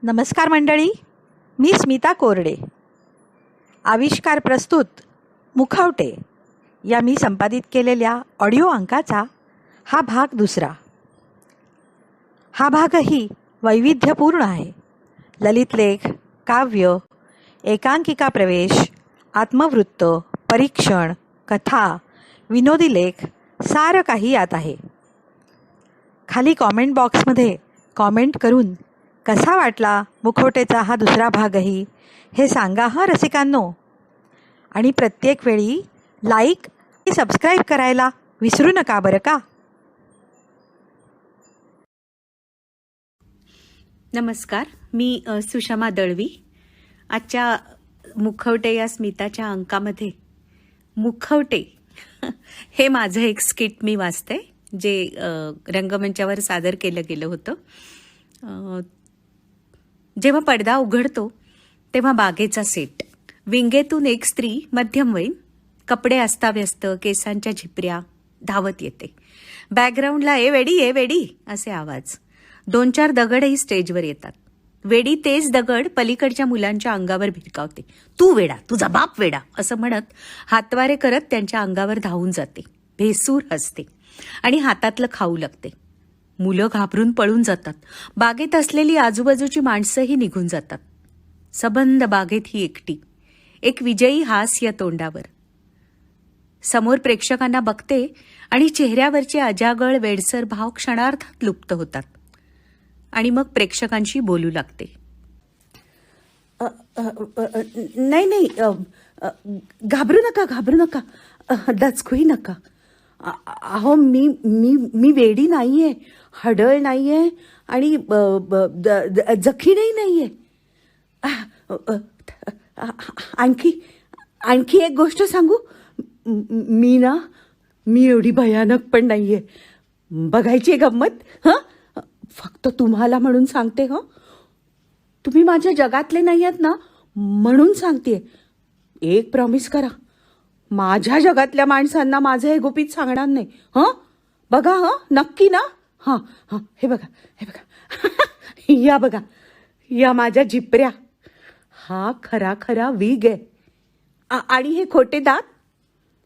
नमस्कार मंडळी, मी स्मिता कोरडे. आविष्कार प्रस्तुत मुखवटे या मी संपादित केलेल्या ऑडिओ अंकाचा हा भाग दुसरा. हा भागही वैविध्यपूर्ण आहे. ललित लेख, काव्य, एकांकिका प्रवेश, आत्मवृत्त, परीक्षण, कथा, विनोदी लेख सारं काही यात आहे. खाली कॉमेंट बॉक्समध्ये कॉमेंट करून कसा वाटला मुखवटेचा हा दुसरा भागही हे सांगा हं रसिकांनो. आणि प्रत्येक वेळी लाईक आणि सबस्क्राईब करायला विसरू नका बरं का. नमस्कार, मी सुषमा दळवी. आजच्या मुखवटे या स्मिताच्या अंकामध्ये मुखवटे हे माझं एक स्किट मी वाचते, जे रंगमंचावर सादर केलं गेलं होतं. जेव्हा पडदा उघडतो तेव्हा बागेचा सेट, विंगेतून एक स्त्री मध्यमवयीन, कपडे अस्ताव्यस्त, केसांच्या झिपऱ्या धावत येते. बॅकग्राऊंडला ए वेडी असे आवाज. 2-4 दगडही स्टेजवर येतात. वेडी तेच दगड पलीकडच्या मुलांच्या अंगावर भिरकावते. तू वेडा, तुझा बाप वेडा असं म्हणत हातवारे करत त्यांच्या अंगावर धावून जाते. भेसूर हसते आणि हातातलं खाऊ लागते. मुलं घाबरून पळून जातात. बागेत असलेली आजूबाजूची माणसंही निघून जातात. सबंध बागेत ही एकटी, एक विजयी हास्य तोंडावर. समोर प्रेक्षकांना बघते आणि चेहऱ्यावरचे अजागळ वेडसर भाव क्षणार्धात लुप्त होतात. आणि मग प्रेक्षकांशी बोलू लागते. नाही, घाबरू नका, दचकूही नका. अहो मी वेडी नाहीये, हडळ नाहीये आणि जखीनही नाहीये. आणखी एक गोष्ट सांगू. मी एवढी भयानक पण नाहीये. बघायची गंमत. फक्त तुम्हाला म्हणून सांगते. तुम्ही माझ्या जगातले नाही आहेत ना, म्हणून सांगते. एक प्रॉमिस करा, माझ्या जगातल्या माणसांना माझं हे गुपित सांगणार नाही. बघा, नक्की ना. हे बघा या बघा, या माझ्या झिपऱ्या. हा खरा विग आहे आणि हे खोटे दात.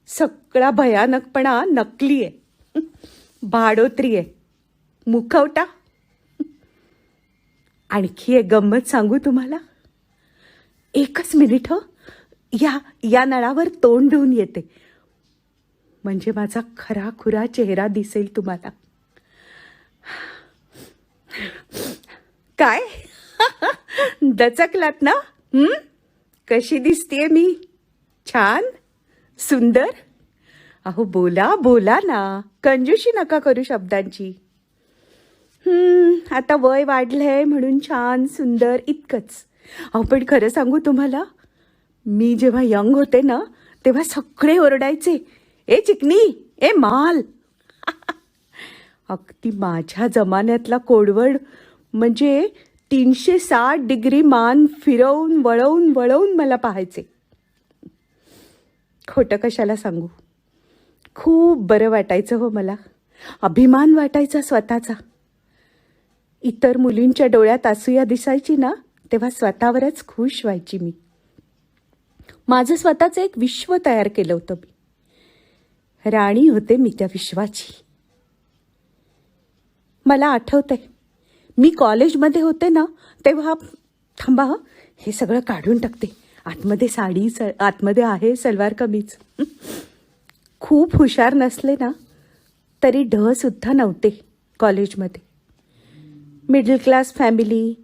सगळा भयानकपणा नकली आहे, भाडोत्री आहे, मुखवटा. आणखी एक गंमत सांगू तुम्हाला. एकच मिनिट. या नळावर तोंड धुवून येते, म्हणजे माझा खरा चेहरा दिसेल तुम्हाला. काय दचकलात ना? कशी दिसतेय मी? छान, सुंदर. अहो बोला ना, कंजूशी नका करू शब्दांची. आता वय वाढलंय म्हणून छान, सुंदर इतकंच. अहो पण खरं सांगू तुम्हाला, मी जेव्हा यंग होते ना, तेव्हा सगळे ओरडायचे, ए चिकनी, ए माल. अगदी माझ्या जमान्यातला कोडवर्ड म्हणजे 360 डिग्री मान फिरवून वळवून मला पाहायचे. खोटं कशाला सांगू, खूप बरं वाटायचं हो मला. अभिमान वाटायचा स्वतःचा. इतर मुलींच्या डोळ्यात असूया दिसायची ना, तेव्हा स्वतःवरच खुश व्हायची मी. माझं स्वतःचं एक विश्व तयार केलं होतं मी. राणी होते मी त्या विश्वाची. मला आठवतंय, मी कॉलेजमध्ये होते ना तेव्हा, थांबा हे सगळं काढून टाकते. आतमध्ये साडी, आतमध्ये आहे सलवार कमीज. खूप हुशार नसले ना तरी ढ सुद्धा नव्हते कॉलेजमध्ये. मिडल क्लास फॅमिली,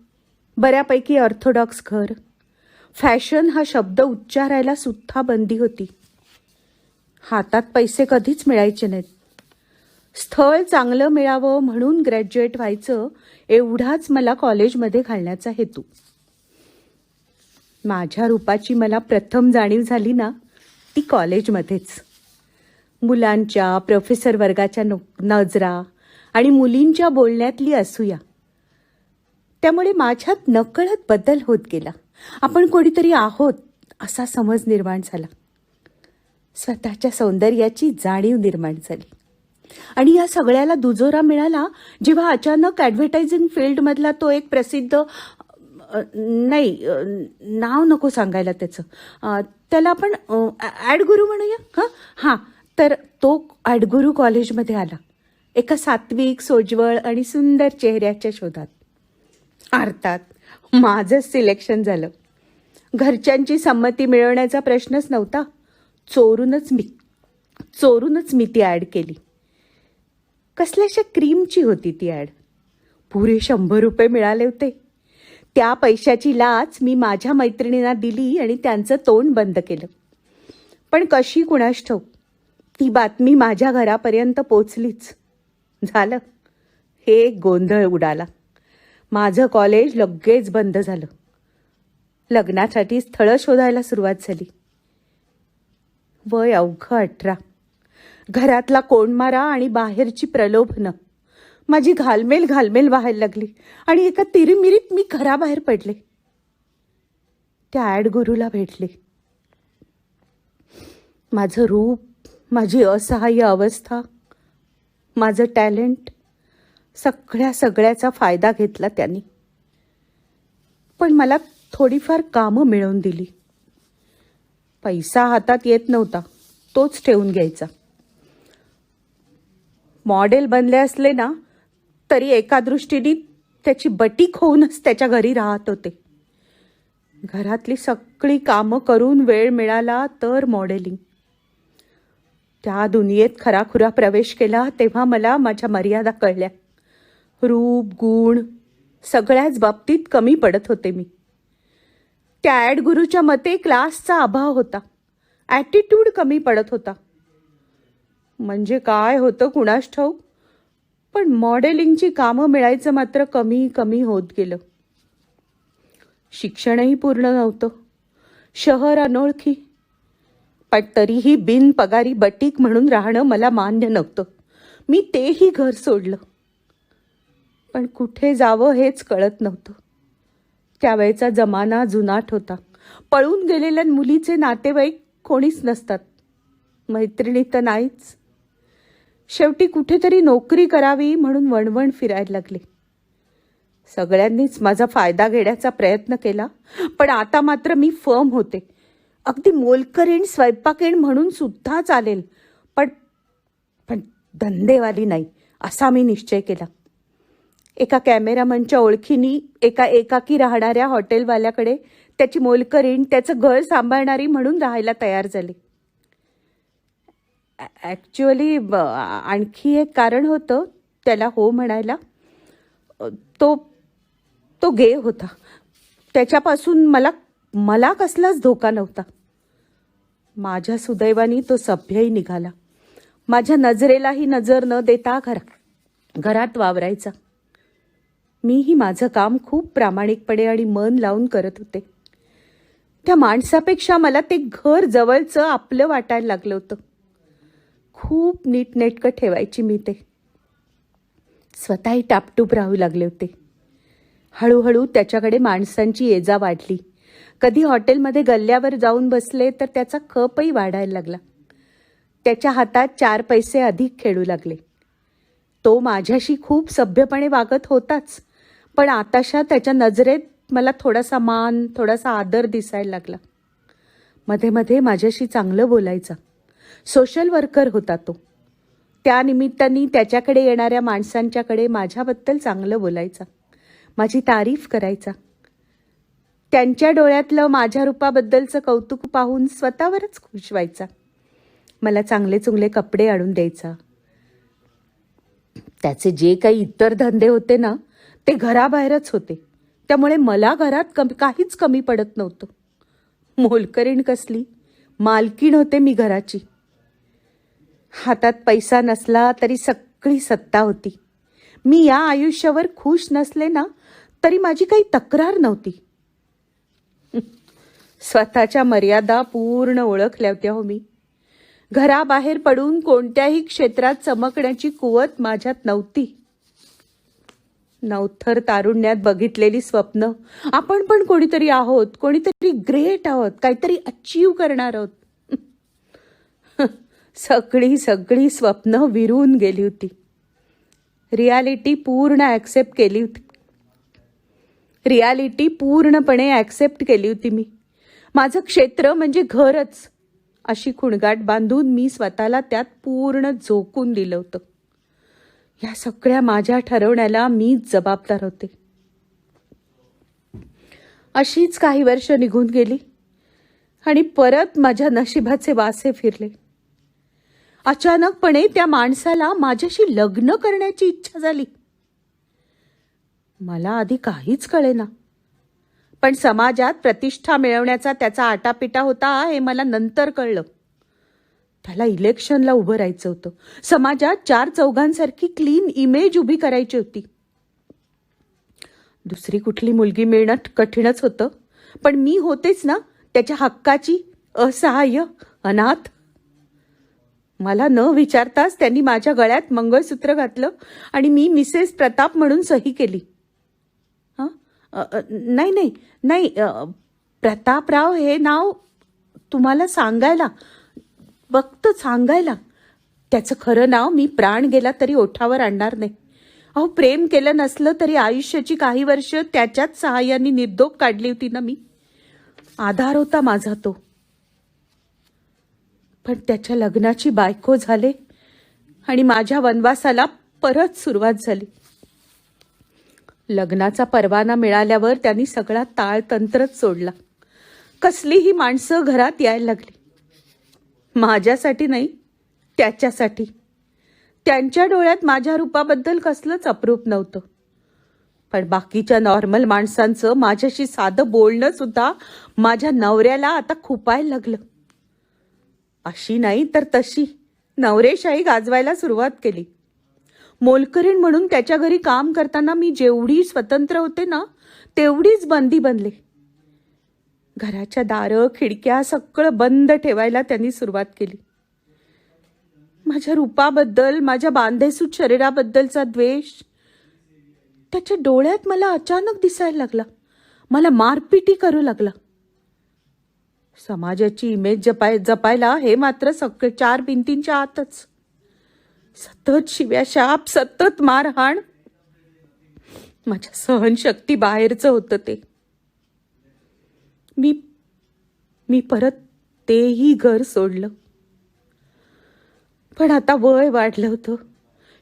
बऱ्यापैकी ऑर्थोडॉक्स घर. फॅशन हा शब्द उच्चारायला सुद्धा बंदी होती. हातात पैसे कधीच मिळायचे नाहीत. स्थळ चांगलं मिळावं म्हणून ग्रॅज्युएट व्हायचं, एवढाच मला कॉलेजमध्ये घालण्याचा हेतू. माझ्या रूपाची मला प्रथम जाणीव झाली ना, ती कॉलेजमध्येच. मुलांच्या, प्रोफेसर वर्गाच्या नजरा आणि मुलींच्या बोलण्यातली असूया, त्यामुळे माझ्यात नकळत बदल होत गेला. आपण कोणीतरी आहोत असा समज निर्माण झाला. स्वतःच्या सौंदर्याची जाणीव निर्माण झाली. आणि या सगळ्याला दुजोरा मिळाला जेव्हा अचानक ॲडव्हर्टायझिंग फील्डमधला तो एक प्रसिद्ध नाही, नाव नको सांगायला त्याचं. त्याला आपण ॲड गुरु म्हणूया. हां, तर तो ॲड गुरु कॉलेजमध्ये आला एका सात्विक, सोज्वळ आणि सुंदर चेहऱ्याच्या शोधात. अर्थात माझंच सिलेक्शन झालं. घरच्यांची संमती मिळवण्याचा प्रश्नच नव्हता. चोरूनच मी ती ॲड केली. कसल्याशा क्रीमची होती ती ॲड. पुरे 100 रुपये मिळाले होते. त्या पैशाची लाच मी माझ्या मैत्रिणींना दिली आणि त्यांचं तोंड बंद केलं. पण कशी कुणास ठाऊक ती बातमी माझ्या घरापर्यंत पोचलीच. झालं, हे गोंधळ उडाला. माझं कॉलेज लगेच बंद झालं. लग्नासाठी स्थळं शोधायला सुरुवात झाली. वय अवघं 18. घरातला कोंडमारा आणि बाहेरची प्रलोभनं माझी घालमेल व्हायला लागली आणि एका तिरीमिरीत मी घराबाहेर पडले. त्या ॲड गुरुला भेटले. माझं रूप, माझी असहाय्य अवस्था, माझं टॅलेंट, सगळ्याचा फायदा घेतला त्यांनी. पण मला थोडीफार कामं मिळवून दिली. पैसा हातात येत नव्हता, तोच ठेवून घ्यायचा. मॉडेल बनले असले ना तरी एका दृष्टीने त्याची बटीक होऊनच त्याच्या घरी राहत होते. घरातली सगळी कामं करून वेळ मिळाला तर मॉडेलिंग. त्या दुनियेत खराखुरा प्रवेश केला तेव्हा मला माझ्या मर्यादा कळल्या. रूप, गुण सगळ्याच बाबतीत कमी पडत होते मी. त्या ॲड गुरुच्या मते क्लासचा अभाव होता, ॲटिट्यूड कमी पडत होता. म्हणजे काय होतं कुणास ठाऊक, पण मॉडेलिंगची कामं मिळायचं मात्र कमी होत गेलं. शिक्षणही पूर्ण नव्हतं, शहर अनोळखी, पण तरीही बिनपगारी बटीक म्हणून राहणं मला मान्य नव्हतं. मी तेही घर सोडलं. पण कुठे जावं हेच कळत नव्हतं. त्यावेळेचा जमाना जुनाट होता. पळून गेलेल्या मुलीचे नातेवाईक कोणीच नसतात, मैत्रिणी तर नाहीच. शेवटी कुठेतरी नोकरी करावी म्हणून वणवण फिरायला लागले. सगळ्यांनीच माझा फायदा घेण्याचा प्रयत्न केला, पण आता मात्र मी फर्म होते. अगदी मोलकरीण, स्वयंपाकीण म्हणून सुद्धा चालेल, पण धंदेवाली नाही असा मी निश्चय केला. एका कॅमेरामनच्या ओळखीनी एका एकाकी राहणाऱ्या हॉटेलवाल्याकडे त्याची मोलकरीण, त्याचं घर सांभाळणारी म्हणून राहायला तयार झाले. ॲक्च्युअली आणखी एक कारण होतं त्याला हो म्हणायला. तो गे होता. त्याच्यापासून मला कसलाच धोका नव्हता. माझ्या सुदैवानी तो सभ्यही निघाला. माझ्या नजरेलाही नजर न देता घरात वावरायचा. मीही माझं काम खूप प्रामाणिकपणे आणि मन लावून करत होते. त्या माणसापेक्षा मला ते घर जवळचं आपलं वाटायला लागलं होतं. खूप नीटनेटकं ठेवायची मी ते. स्वतःही टापटूप राहू लागले होते. हळूहळू त्याच्याकडे माणसांची ये-जा वाढली. कधी हॉटेलमध्ये गल्ल्यावर जाऊन बसले तर त्याचा खपही वाढायला लागला. त्याच्या हातात 4 पैसे अधिक खेळू लागले. तो माझ्याशी खूप सभ्यपणे वागत होताच, पण आताशा त्याच्या नजरेत मला थोडासा मान, थोडासा आदर दिसायला लागला. मध्ये मध्ये माझ्याशी चांगलं बोलायचा. सोशल वर्कर होता तो. त्यानिमित्ताने त्याच्याकडे येणाऱ्या माणसांच्याकडे माझ्याबद्दल चांगलं बोलायचा, माझी तारीफ करायचा. त्यांच्या डोळ्यातलं माझ्या रूपाबद्दलचं कौतुक पाहून स्वतःवरच खुश व्हायचा. मला चांगले चुंगले कपडे आणून द्यायचा. त्याचे जे काही इतर धंदे होते ना ते घराबाहेरच होते, त्यामुळे मला घरात काहीच कमी पडत नव्हतं. मोलकरीण कसली, मालकीण होते मी घराची. हातात पैसा नसला तरी सगळी सत्ता होती. मी या आयुष्यावर खुश नसले ना तरी माझी काही तक्रार नव्हती. स्वतःच्या मर्यादा पूर्ण ओळखल्या होत्या हो मी. घराबाहेर पडून कोणत्याही क्षेत्रात चमकण्याची कुवत माझ्यात नव्हती. नवथर तारुण्यात बघितलेली स्वप्न, आपण पण कोणीतरी आहोत, कोणीतरी ग्रेट आहोत, काहीतरी अचीव करणार आहोत, सगळी स्वप्न विरून गेली होती. रियालिटी पूर्ण ॲक्सेप्ट केली होती. रियालिटी पूर्णपणे ॲक्सेप्ट केली होती मी. माझं क्षेत्र म्हणजे घरच अशी खुणगाट बांधून मी स्वतःला त्यात पूर्ण झोकून दिलं होतं. या सगळ्या माझ्या ठरवण्याला मीच जबाबदार होते. अशीच काही वर्ष निघून गेली आणि परत माझ्या नशिबाचे वासे फिरले. अचानकपणे त्या माणसाला माझ्याशी लग्न करण्याची इच्छा झाली. मला आधी काहीच कळेना, पण समाजात प्रतिष्ठा मिळवण्याचा त्याचा आटापिटा होता हे मला नंतर कळलं. त्याला इलेक्शनला उभं राहायचं होतं. समाजात 4-4 क्लीन इमेज उभी करायची होती. दुसरी कुठली मुलगी मिळणं कठीणच होतं, पण मी होतेच ना त्याच्या हक्काची, असहाय्य, अनाथ. मला न विचारताच त्यांनी माझ्या गळ्यात मंगळसूत्र घातलं आणि मी मिसेस प्रताप म्हणून सही केली. नाही, प्रतापराव हे नाव तुम्हाला सांगायला, फक्त सांगायला. त्याचं खरं नाव मी प्राण गेला तरी ओठावर आणणार नाही. अहो, प्रेम केलं नसलं तरी आयुष्याची काही वर्ष त्याच्याच सहाय्याने निर्दोष काढली होती ना मी. आधार होता माझा तो. पण त्याच्या लग्नाची बायको झाले आणि माझ्या वनवासाला परत सुरुवात झाली. लग्नाचा परवाना मिळाल्यावर त्यांनी सगळा ताळतंत्रच सोडला. कसलीही माणसं घरात यायला लागली. माझ्यासाठी नाही, त्याच्यासाठी. त्यांच्या डोळ्यात माझ्या रूपाबद्दल कसलंच अप्रूप नव्हतं, पण बाकीच्या नॉर्मल माणसांचं माझ्याशी साधं बोलणं सुद्धा माझ्या नवऱ्याला आता खुपायला लागलं. अशी नाही तर तशी नवरेशाही गाजवायला सुरुवात केली. मोलकरीण म्हणून त्याच्या घरी काम करताना मी जेवढी स्वतंत्र होते ना, तेवढीच बंदी बनले. घराच्या दारं, खिडक्या सगळं बंद ठेवायला त्यांनी सुरुवात केली. माझ्या रूपाबद्दल, माझ्या बांधेसूट शरीराबद्दलचा द्वेष त्याच्या डोळ्यात मला अचानक दिसायला लागला. मला मारपिटी करू लागला. समाजाची इमेज जपायला हे मात्र सगळं 4 भिंतींच्या आतच. सतत शिव्याशाप, सतत मारहाण. माझ्या सहनशक्ती बाहेरचं होतं ते. मी परत तेही घर सोडलं. पण आता वय वाढलं होतं.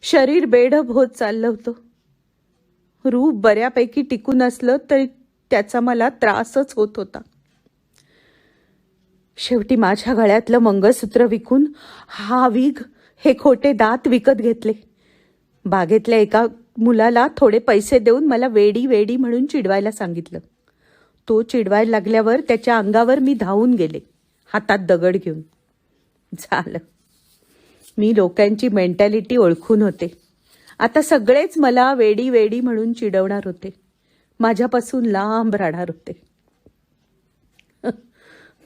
शरीर बेढप होत चाललं होतं. रूप बऱ्यापैकी टिकून असलं तरी त्याचा मला त्रासच होत होता. शेवटी माझ्या गळ्यातलं मंगळसूत्र विकून हा विग, हे खोटे दात विकत घेतले. बागेतल्या एका मुलाला थोडे पैसे देऊन मला वेडी वेडी म्हणून चिडवायला सांगितलं. तो चिडवायला लागल्यावर त्याच्या अंगावर मी धावून गेले, हातात दगड घेऊन. झालं. मी लोकांची मेंटॅलिटी ओळखून होते. आता सगळेच मला वेडी वेडी म्हणून चिडवणार होते, माझ्यापासून लांब राहणार होते.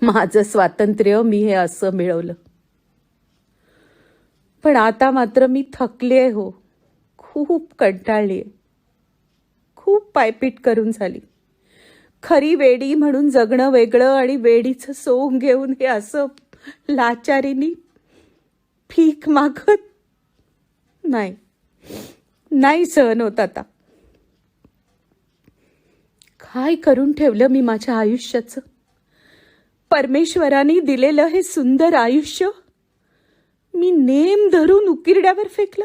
माझं स्वातंत्र्य मी हे असं मिळवलं. पण आता मात्र मी थकले हो, खूप कंटाळली आहे. खूप पायपीट करून झाली. खरी वेडी म्हणून जगणं वेगळं आणि वेडीचं सोंग घेऊन हे असं लाचारीनी भीक मागत नाही सहन होत आता. काय करून ठेवलं मी माझ्या आयुष्याचं? परमेश्वराने दिलेलं हे सुंदर आयुष्य मी नेम धरून उकिरड्यावर फेकलं.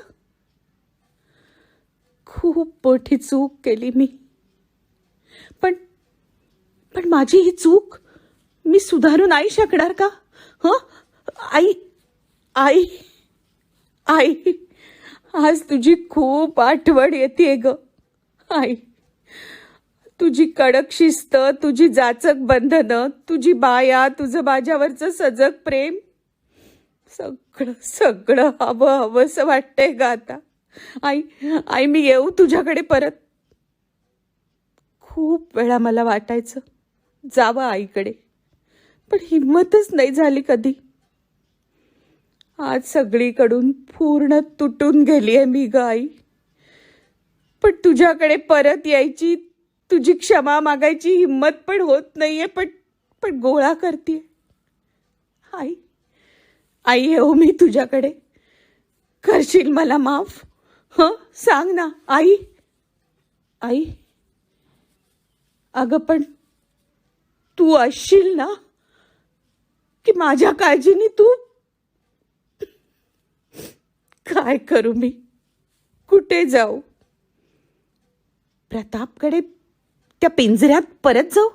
खूप मोठी चूक केली मी. पण माझी ही चूक मी सुधारू नाही शकणार का? आई, आज तुझी खूप आठवण येते ग. आई, तुझी कडक शिस्त, तुझी जाचक बंधनं, तुझी बाया, तुझं माझ्यावरचं सजग प्रेम, सगळं हवंसं वाटतंय ग आता. आई, मी येऊ तुझ्याकडे परत? खूप वेळा मला वाटायचं जावं आईकडे, पण हिम्मतच नाही झाली कधी. आज सगळीकडून पूर्ण तुटून गेलीये मी ग आई. पण तुझ्याकडे परत यायची, तुझी क्षमा मागायची हिम्मत पण होत नाहीये. पण गोळा करतेय. आई, येऊ मी तुझ्याकडे? करशील मला माफ? सांग ना आई. अगं पण तू असशील ना की माझ्या काळजीने तू. काय करू मी, कुठे जाऊ? प्रतापकडे त्या पिंजऱ्यात परत जाऊ?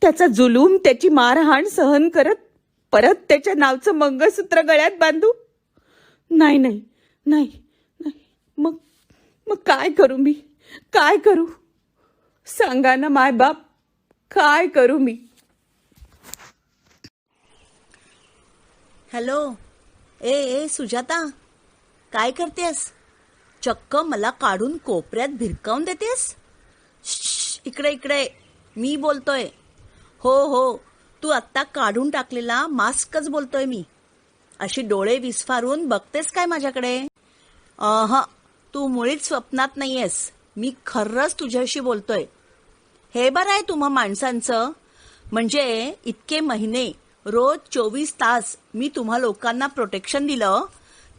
त्याचा जुलूम, त्याची मारहाण सहन करत परत त्याच्या नावचं मंगळसूत्र गळ्यात बांधू? नाही नाही नाही नाही. मग मग काय करू मी, काय करू? सांगा ना मायबाप, काय करू मी? हॅलो. ए सुजाता, काय करतेस? चक्क मला काढून कोपऱ्यात भिरकावून देतेस? इकडे इकडे, मी बोलतोय. हो, तू आत्ता काढून टाकलेला मास्कच बोलतोय मी. अशी डोळे विस्फारून बघतेस काय माझ्याकडे? तू मुळीच स्वप्नात नाहीयेस. मी खरंच तुझ्याशी बोलतोय. हे बरं आहे तुम्हा माणसांचं, म्हणजे इतके महिने रोज 24 तास मी तुम्हा लोकांना प्रोटेक्शन दिलं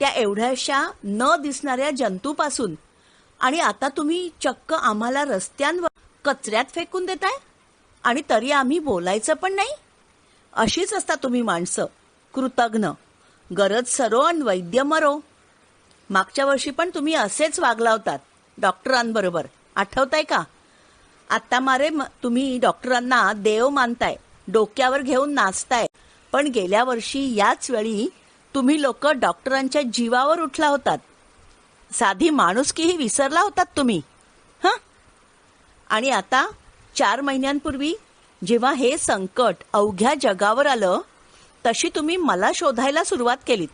त्या एवढ्याशा न दिसणाऱ्या जंतूपासून, आणि आता तुम्ही चक्क आम्हाला रस्त्यांवर कचऱ्यात फेकून देताय आणि तरी आम्ही बोलायचं पण नाही. अशीच असता तुम्ही माणसं, कृतघ्न. गरज सरो आणि वैद्य मरो. मागच्या वर्षी पण तुम्ही असेच वागला होतात डॉक्टरांबरोबर, आठवताय का? आत्ता मारे तुम्ही डॉक्टरांना देव मानताय, डोक्यावर घेऊन नाचताय, पण गेल्या वर्षी याच वेळी तुम्ही लोक डॉक्टरांच्या जीवावर उठला होतात. साधी माणुसकीही विसरला होतात तुम्ही. आणि आता 4 महिन्यांपूर्वी जेव्हा हे संकट अवघ्या जगावर आलं, तशी तुम्ही मला शोधायला सुरुवात केलीत.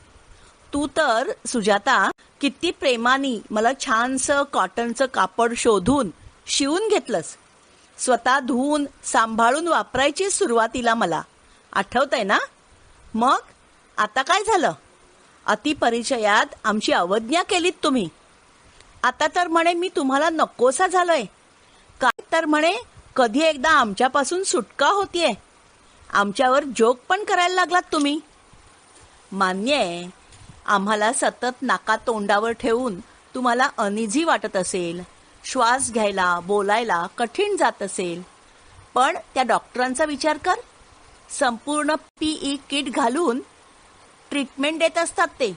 तू तर सुजाता किती प्रेमाने मला छानसं कॉटनचं कापड शोधून शिवून घेतलंस. स्वतः धुवून सांभाळून वापरायची सुरुवातीला मला, आठवतंय ना? मग आता काय झालं? अतिपरिचयात आमची अवज्ञा केलीत तुम्ही. आता तर म्हणे मी तुम्हाला नकोसा झालोय. काय तर म्हणे कधी एकदा आमच्यापासून सुटका होतीये. आमच्यावर जोक पण करायला लागलात तुम्ही. मान्य आहे, आम्हाला सतत नाका तोंडावर ठेवून तुम्हाला अनइझी वाटत असेल, श्वास घ्यायला बोलायला कठीण जात असेल, पण त्या डॉक्टरांचा विचार कर. संपूर्ण PE किट घालून ट्रीटमेंट देत असतात ते.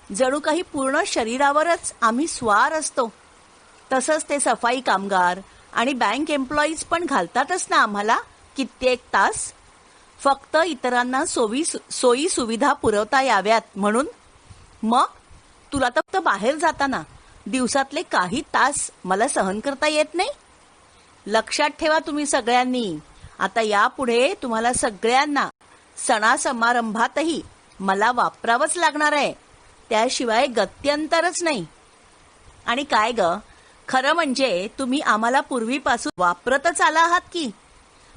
जणू काही पूर्ण शरीरावरच आम्ही स्वार असतो. तसंच ते सफाई कामगार आणि बँक एम्प्लॉईज पण घालतातच ना आम्हाला कित्येक तास, फक्त इतरांना सोयी सुविधा पुरवता याव्यात म्हणून. मग तुला तर फक्त बाहेर जाताना दिवसातले काही तास मला सहन करता येत नाही? लक्षात ठेवा तुम्ही सगळ्यांनी, आता यापुढे तुम्हाला सगळ्यांना सणासमारंभातही मला वापरावंच लागणार आहे. त्याशिवाय गत्यंतरच नाही. आणि काय ग, खरं म्हणजे तुम्ही आम्हाला पूर्वीपासून वापरतच आला आहात की.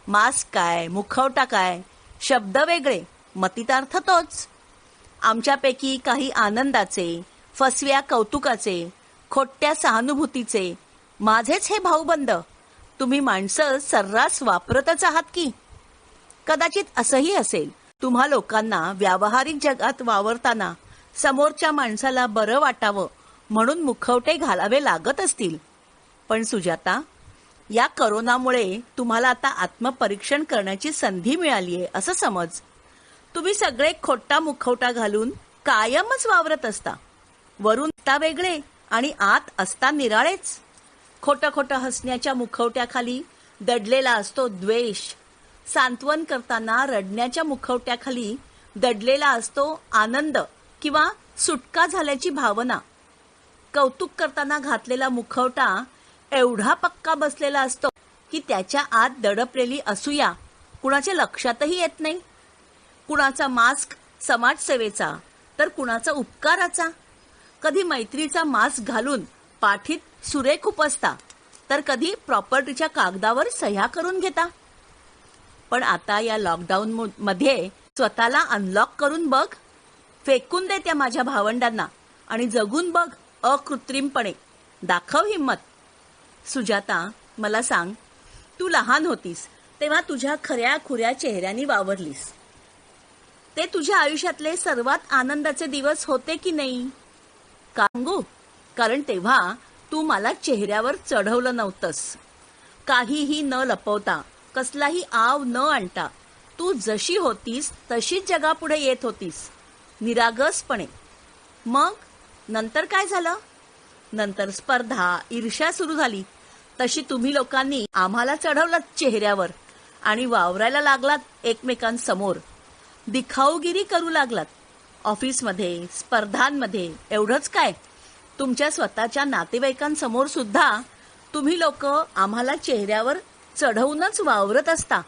मास्क काय, मुखवटा काय, शब्द वेगळे, मतितार्थ तोच. आमच्यापैकी काही आनंदाचे, फसव्या कौतुकाचे, खोट्या सहानुभूतीचे माझेच हे भाऊबंद तुम्ही माणसं सर्रास वापरतच आहात की. कदाचित असंही असेल, तुम्हा लोकांना व्यावहारिक जगात वावरताना समोरच्या माणसाला बरं वाटावं म्हणून मुखवटे घालावे लागत असतील. पण सुजाता, या करोनामुळे तुम्हाला आता आत्मपरीक्षण करण्याची संधी मिळालीये असं समज. तुम्ही सगळे खोटा मुखवटा घालून कायमच वावरत असता. वरून ता वेगळे आणि आत असता निराळेच. खोटं खोटं हसण्याच्या मुखवट्याखाली दडलेला असतो द्वेष. सांत्वन करताना रडण्याच्या मुखवट्याखाली दडलेला असतो आनंद किंवा सुटका झाल्याची भावना. कौतुक करताना घातलेला मुखवटा एवढा पक्का बसलेला असतो की त्याच्या आत दडपलेली असूया कुणाच्या लक्षातही येत नाही. कुणाचा मास्क समाजसेवेचा तर कुणाचा उपकाराचा. कधी मैत्रीचा मास्क घालून पाठीत सुरेख उपसता, तर कधी प्रॉपर्टीच्या कागदावर सह्या करून घेता. पण आता या लॉकडाऊन मध्ये स्वतःला अनलॉक करून बघ. फेकून दे त्या माझ्या भावंडांना आणि जगून बघ अकृत्रिमपणे. दाखव हिम्मत. सुजाता, मला सांग, तू लहान होतीस तेव्हा तुझ्या खऱ्या खुऱ्या चेहऱ्याने वावरलीस. ते तुझ्या आयुष्यातले सर्वात आनंदाचे दिवस होते की नाही? सांगू, कारण तेव्हा तू मला चेहऱ्यावर चढवलं नव्हतंस. काहीही न लपवता, कसलाही आव न आणता तू जशी होतीस तशीच जगापुढे येत होतीस, निरागसपणे. मग नंतर काय झालं? नंतर स्पर्धा, ईर्ष्या सुरू झाली. तशी तुम्ही लोकांनी आम्हाला चढवलात चेहऱ्यावर आणि वावरायला लागलात एकमेकांसमोर. दिखाऊगिरी करू लागलात. ऑफिसमध्ये, स्पर्धांमध्ये. एवढंच काय, तुमच्या स्वतःच्या नातेवाईकांसमोर सुद्धा तुम्ही लोक आम्हाला चेहऱ्यावर चढवूनच वावरत असता.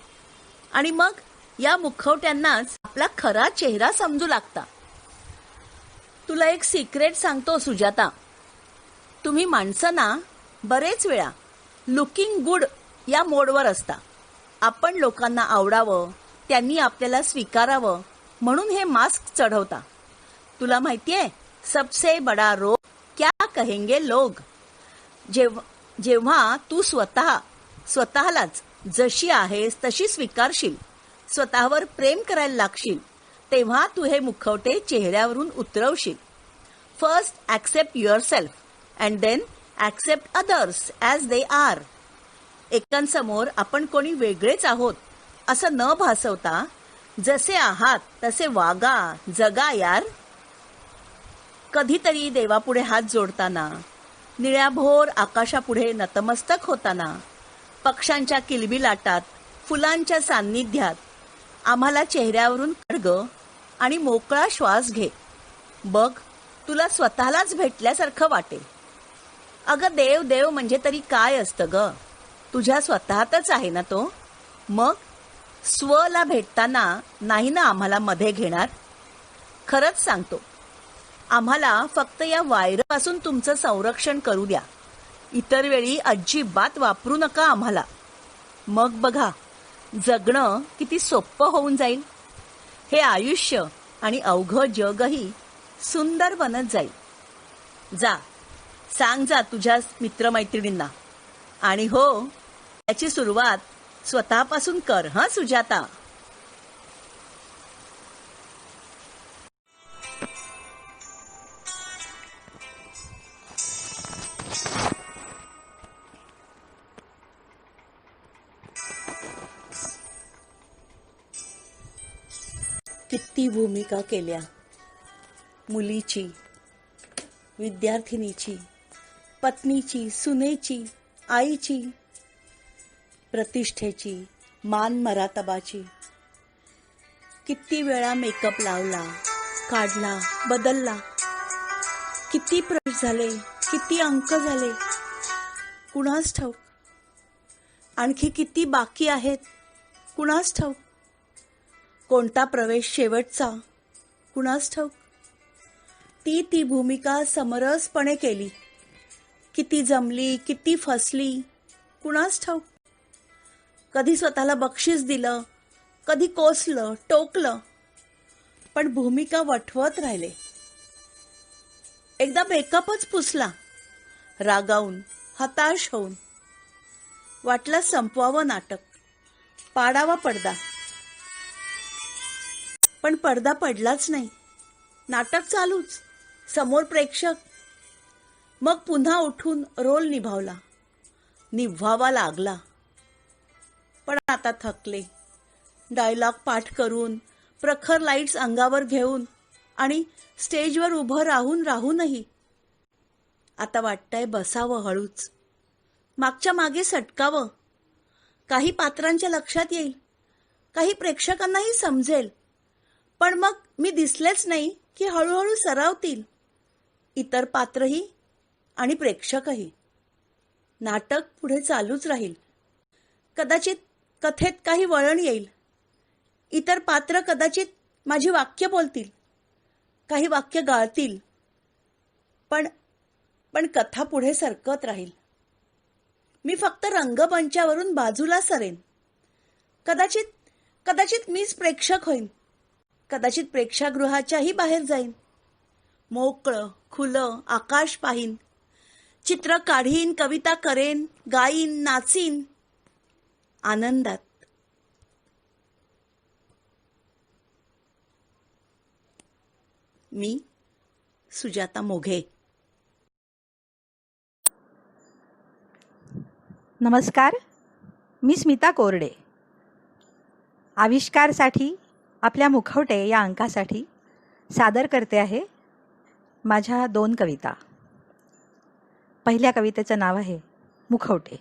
आणि मग या मुखवट्यांनाच आपला खरा चेहरा समजू लागता. तुला एक सिक्रेट सांगतो सुजाता. तुम्ही माणसं ना बरेच वेळा लुकिंग गुड या मोडवर असता. आपण लोकांना आवडावं, त्यांनी आपल्याला स्वीकारावं म्हणून हे मास्क चढवता. तुला माहितीये, सबसे बडा रोग क्या कहेंगे लोग. जेव्हा तू स्वतःलाच जशी आहेस तशी स्वीकारशील, स्वतःवर प्रेम करायला लागशील, तेव्हा तू हे मुखवटे चेहऱ्यावरून उतरवशील. First accept yourself and then accept others as they are. एकांसमोर आपण कोणी वेगळेच आहोत असं न भासवता जसे आहात तसे वागा, जगा यार. कधीतरी देवापुढे हात जोडताना, निळ्याभोर आकाशापुढे नतमस्तक होताना, पक्ष्यांच्या किलबिलाटात, फुलांच्या सान्निध्यात आम्हाला चेहऱ्यावरून काढ आणि मोकळा श्वास घे. बघ, तुला स्वतःलाच भेटल्यासारखं वाटेल. अगं देव देव म्हणजे तरी काय असतं ग? तुझ्या स्वतःतच आहे ना तो. मग स्वला भेटताना नाही ना आम्हाला मध्ये घेणार. खरंच सांगतो, आम्हाला फक्त या व्हायरसपासून तुमचं संरक्षण करू द्या. इतर वेळी अजिबात वापरू नका आम्हाला. मग बघा, जगणं किती सोपं होऊन जाईल. हे आयुष्य आणि अवघं जगही सुंदर बनत जाईल. जा, सांग जा तुझ्या मित्रमैत्रिणींना. आणि हो, याची सुरुवात स्वतःपासून कर हं सुजाता. किती भूमिका केल्या. मुलीची, विद्यार्थिनीची, पत्नीची, सुनेची, आईची, प्रतिष्ठेची, मान मरातबाची. किती वेळा मेकअप लावला, काढला, बदलला. किती प्रवेश झाले, किती अंक झाले, कुणास ठाऊक. आणखी किती बाकी आहेत, कुणास ठाऊक. कोणता प्रवेश शेवटचा, कुणास ठाऊक. ती भूमिका समरसपणे केली. किती जमली, किती फसली, कुणास ठाऊक. कधी स्वतःला बक्षीस दिलं, कधी कोसलं, टोकलं, पण भूमिका वठवत राहिले. एकदा मेकअपच पुसला, रागावून, हताश होऊन. वाटलं संपवावं नाटक, पाडावा पडदा. पण पडदा पडलाच नाही. नाटक चालूच, समोर प्रेक्षक. मग पुन्हा उठून रोल निभावावा लागला. पण आता थकले. डायलॉग पाठ करून, प्रखर लाईट्स अंगावर घेऊन आणि स्टेजवर उभं राहूनही आता वाटतंय बसावं हळूच, मागच्या मागे सटकावं. काही पात्रांच्या लक्षात येईल, काही प्रेक्षकांनाही समजेल. पण मग मी दिसलेच नाही की हळूहळू सरावतील इतर पात्रही आणि प्रेक्षकही. नाटक पुढे चालूच राहील. कदाचित कथेत काही वळण येईल. इतर पात्र कदाचित माझी वाक्य बोलतील, काही वाक्य गाळतील. पण कथा पुढे सरकत राहील. मी फक्त रंगमंचावरून बाजूला सरेन. कदाचित मीच प्रेक्षक होईन. कदाचित प्रेक्षागृहाच्याही बाहेर जाईन. मोकळं खुलं आकाश पाहीन, चित्र काढीन, कविता करेन, गाईन, नाचीन आनंदात. मी सुजाता मोघे. नमस्कार. मी स्मिता कोरडे. आविष्कारसाठी आपल्या मुखवटे या अंकासाठी सादर करते आहे माझ्या 2 कविता. पहिल्या कवितेचं नाव आहे मुखवटे.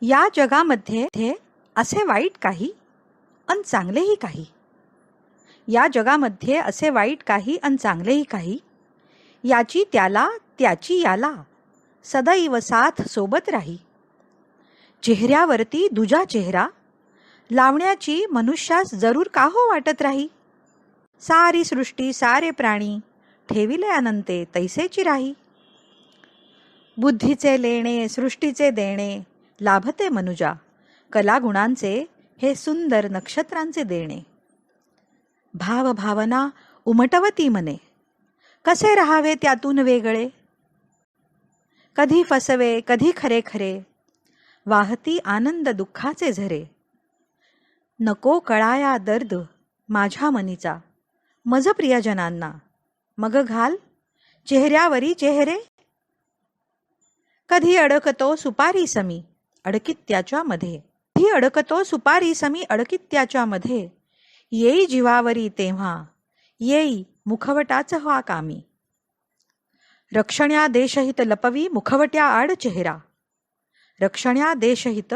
या जगामध्ये असे वाईट काही अन चांगलेही काही. या जगामध्ये असे वाईट काही अन चांगलेही काही. याची त्याला त्याची याला सदैव साथ सोबत राही. चेहऱ्यावरती दुजा चेहरा लावण्याची मनुष्यास जरूर का हो वाटत राही. सारी सृष्टी सारे प्राणी ठेविले अनंते तैसेची राही. बुद्धीचे लेणे सृष्टीचे देणे लाभते मनुजा. कलागुणांचे हे सुंदर नक्षत्रांचे देणे. भाव भावना उमटवती मने कसे राहावे त्यातून वेगळे. कधी फसवे कधी खरे खरे वाहती आनंद दुःखाचे झरे. नको कळाया दर्द माझ्या मनीचा मज प्रियजनांना मग घाल चेहऱ्यावरी चेहरे. कधी अडकतो सुपारी समी अडकित्याच्या मध्ये. कधी अडकतो सुपारी समी अडकित्याच्या मध्ये. येई जीवावरी तेव्हा येई मुखवटाच हा कामी. रक्षण्या देशहित लपवी मुखवट्या आड चेहरा. रक्षण्या देशहित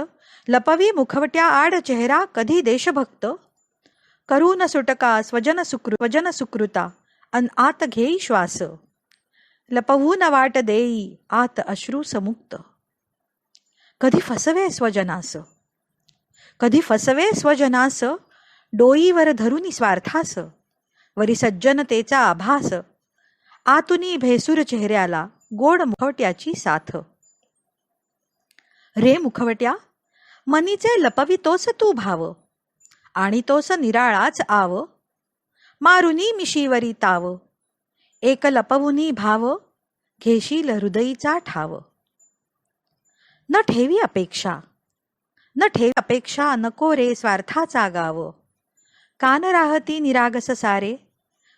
लपवी मुखवट्या आड चेहरा. कधी देशभक्त करून सुटका स्वजन सुकृता अन आत घेई श्वास. लपवून वाट देई आत अश्रू समुक्त. कधी फसवे स्वजनास कधी फसवे स्वजनास डोईवर धरुनी स्वार्थास. वरी सज्जनतेचा आभास आतुनी भेसूर चेहऱ्याला गोड मुखवट्याची साथ. रे मुखवट्या मनीचे लपवितोस तू भाव आणि तोस निराळाच आव. मारुनी मिशीवरी ताव एक लपवुनी भाव घेशील हृदयीचा ठाव. न ठेवी अपेक्षा नको रे स्वार्थाचा गाव. कान राहती निरागस सारे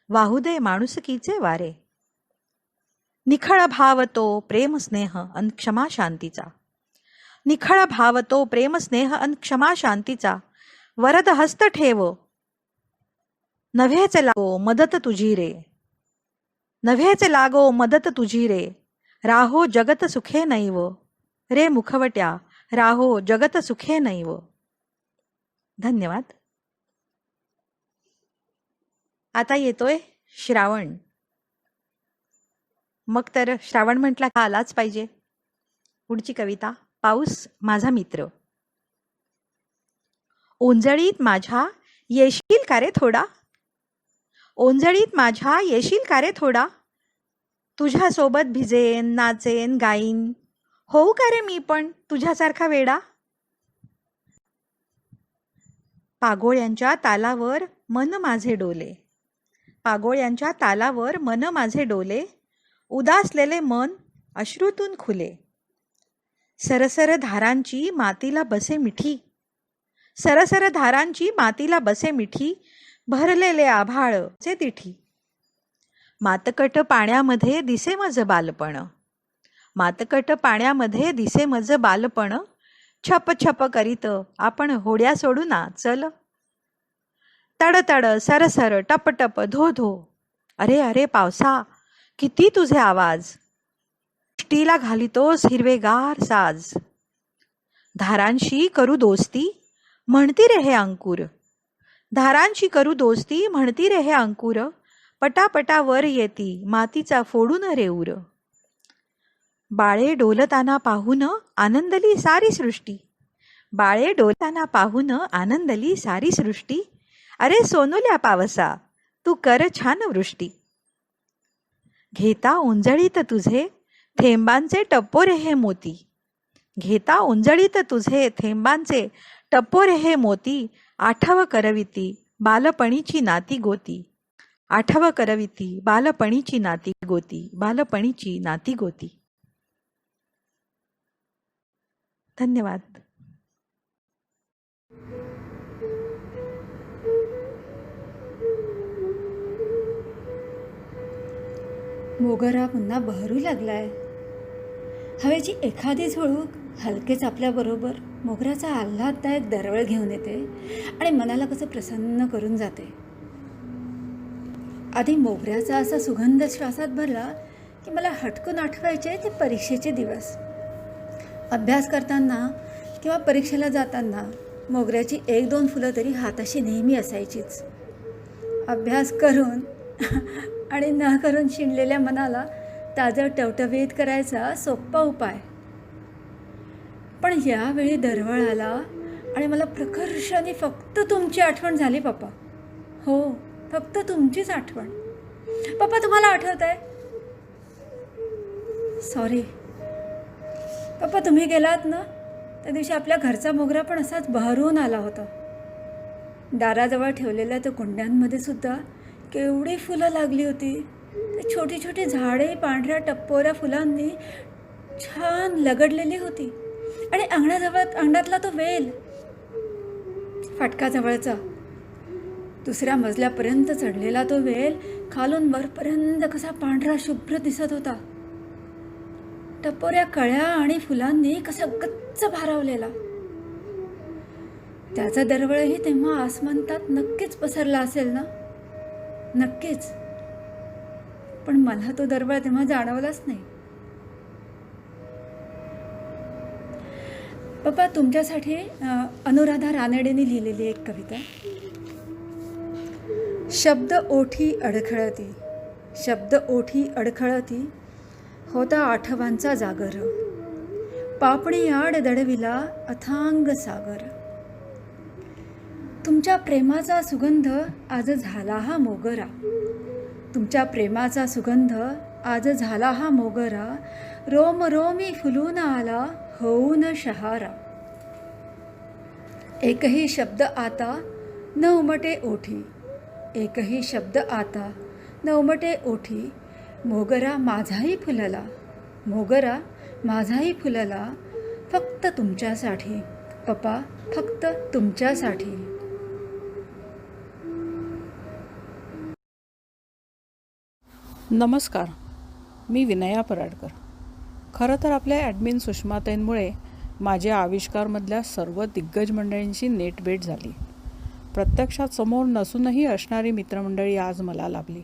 वाहू दे माणुसकीचे वारे. निखळ भाव तो प्रेम स्नेह अन क्षमा शांतीचा. निखळ भाव तो प्रेम स्नेह अन क्षमा शांतीचा. वरद हस्त ठेव नव्हेच लागो मदत तुझी रे. नव्हेच लागो मदत तुझी रे. राहो जगत सुखे नैव. रे मुखवट्या राहो जगत सुखे नैव. धन्यवाद. आता येतोय श्रावण. मग तर श्रावण म्हटला का आलाच पाहिजे. पुढची कविता पाऊस माझा मित्र. ओंजळीत माझ्या येशील का रे थोडा. ओंजळीत माझ्या येशील का रे थोडा. तुझ्यासोबत भिजेन नाचेन गाईन. होऊ का रे मी पण तुझ्यासारखा वेडा. पागोळ्यांच्या तालावर मन माझे डोले. पागोळ्यांच्या तालावर मन माझे डोले. उदासलेले मन अश्रूतून खुले. सरसर धारांची मातीला बसे मिठी. सरसर धारांची मातीला बसे मिठी. भरलेले आभाळचे तिठी. मातकट पाण्यामध्ये दिसे मज बालपण. मातकट पाण्यामध्ये दिसे मज बालपण. छप छप करीत आपण होड्या सोडूना चल. तडतड सरसर टप टप धो धो. अरे अरे पावसा किती तुझे आवाज. सृष्टीला घालितोस हिरवेगार साज. धारांशी करू दोस्ती म्हणती रे हे अंकुर. धारांशी करू दोस्ती म्हणती रे हे अंकुर. पटापटा वर येती मातीचा फोडून रेऊर. बाळे डोलताना पाहून आनंदली सारी सृष्टी. बाळे डोलताना पाहून आनंदली सारी सृष्टी. अरे सोनुल्या पावसा तू कर छान वृष्टी. घेता ओंजळीत तुझे थेंबांचे टप्पोरे हे मोती. घेता ओंजळीत तुझे थेंबांचे टप्पोरे हे मोती. आठव करविती बालपणीची नाती गोती. आठव करविती बालपणीची नाती गोती. बालपणीची नाती गोती. धन्यवाद. मोगरा पुन्हा बहरू लागलाय. हवेची एखादी झुळूक हलकेच आपल्याबरोबर मोगऱ्याचा आल्हाददायक दरवळ घेऊन येते आणि मनाला कसं प्रसन्न करून जाते. आधी मोगऱ्याचा असा सुगंध श्वासात भरला की मला हटकून आठवायचे ते परीक्षेचे दिवस. अभ्यास करताना किंवा परीक्षेला जाताना मोगऱ्याची 1-2 फुलं तरी हाताशी नेहमी असायचीच. अभ्यास करून आणि न करून शिणलेल्या मनाला ताजं टवटवीत करायचा सोपा उपाय. पण यावेळी दरवळ आला आणि मला प्रकर्षाने फक्त तुमची आठवण झाली पप्पा. हो, फक्त तुमचीच आठवण. पप्पा, तुम्हाला आठवत आहे? सॉरी पप्पा, तुम्ही गेलात ना त्या दिवशी आपल्या घरचा मोगरा पण असाच बहरून आला होता. दाराजवळ ठेवलेल्या त्या कुंड्यांमध्ये सुद्धा केवढी फुलं लागली होती. ते छोटी छोटी झाडे पांढऱ्या टप्पोऱ्या फुलांनी छान लगडलेली होती. आणि अंगणातला तो वेल फाटकाजवळचा 2ऱ्या मजल्यापर्यंत चढलेला तो वेल खालून वरपर्यंत कसा पांढरा शुभ्र दिसत होता. टपोऱ्या कळ्या आणि फुलांनी कसा गच्च भारावलेला. त्याचा दरवळही तेव्हा आसमंतात नक्कीच पसरला असेल ना. नक्कीच. पण मला तो दरवळ तेव्हा जाणवलाच नाही. पप्पा, तुमच्यासाठी अनुराधा रानडेने लिहिलेली एक कविता. शब्द ओठी अडखळती, शब्द ओठी अडखळती, होता आठवांचा जागर, पापणी आड दडविला अथांग सागर. तुमच्या प्रेमाचा सुगंध आज झाला हा मोगरा, तुमच्या प्रेमाचा सुगंध आज झाला हा मोगरा, रोम रोमी फुलून आला होऊन शहारा. एकही शब्द आता न उमटे ओठी, एकही शब्द आता न उमटे ओठी, मोगरा माझाही फुलला, मोगरा माझाही फुलला, फक्त तुमच्यासाठी पप्पा, फक्त तुमच्यासाठी. नमस्कार, मी विनया पराडकर. खरं तर आपल्या ॲडमिन सुषमाताईंमुळे माझ्या आविष्कारमधल्या सर्व दिग्गज मंडळींची नेट भेट झाली. प्रत्यक्षात समोर नसूनही असणारी मित्रमंडळी आज मला लाभली.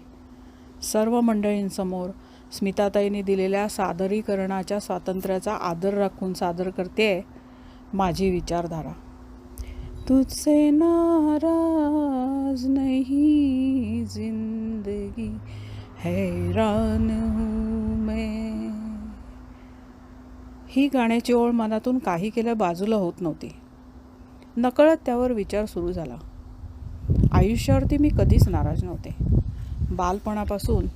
सर्व मंडळींसमोर स्मिताताईंनी दिलेल्या सादरीकरणाच्या स्वातंत्र्याचा आदर राखून सादर करते माझी विचारधारा. तुझसे नाराज नहीं जिंदगी, हैरान हूँ मैं. ही गाण्याची ओळ मनातून काही केल्या बाजूला होत नव्हती. नकळत त्यावर विचार सुरू झाला. आयुष्यावरती मी कधीच नाराज नव्हते. बालपणापासून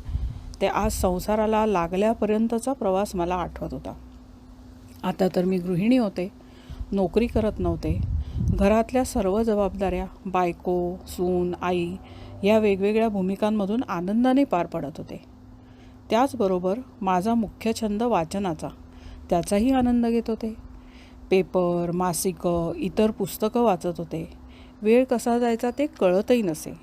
ते आज संसाराला लागल्यापर्यंतचा प्रवास मला आठवत होता. आता तर मी गृहिणी होते, नोकरी करत नव्हते. घरातल्या सर्व जबाबदाऱ्या बायको, सून, आई या वेगवेगळ्या भूमिकांमधून आनंदाने पार पडत होते. त्याचबरोबर माझा मुख्य छंद वाचनाचा, त्याचाही आनंद घेत होते. पेपर, मासिकं, इतर पुस्तकं वाचत होते. वेळ कसा जायचा ते कळतही नसे.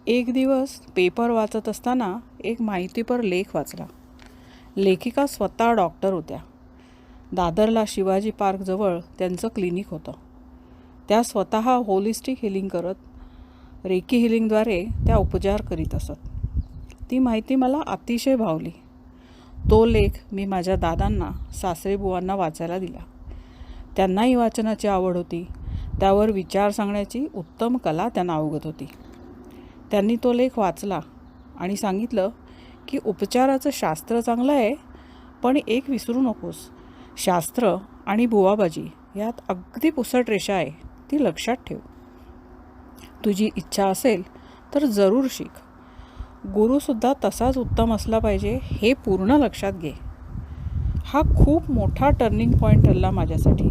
एक दिवस पेपर वाचत असताना एक माहितीपर लेख वाचला. लेखिका स्वतः डॉक्टर होत्या. दादरला शिवाजी पार्कजवळ त्यांचं क्लिनिक होतं. त्या स्वतः होलिस्टिक हिलिंग करत, रेकी हिलिंगद्वारे त्या उपचार करीत असत. ती माहिती मला अतिशय भावली. तो लेख मी माझ्या दादांना, सासरेबुवांना वाचायला दिला. त्यांनाही वाचनाची आवड होती. त्यावर विचार सांगण्याची उत्तम कला त्यांना अवगत होती. त्यांनी तो लेख वाचला आणि सांगितलं की उपचाराचं शास्त्र चांगलं आहे, पण एक विसरू नकोस, शास्त्र आणि बुवाबाजी यात अगदी पुसट रेषा आहे, ती लक्षात ठेव. तुझी इच्छा असेल तर जरूर शिक. गुरुसुद्धा तसाच उत्तम असला पाहिजे हे पूर्ण लक्षात घे. हा खूप मोठा टर्निंग पॉईंट ठरला माझ्यासाठी.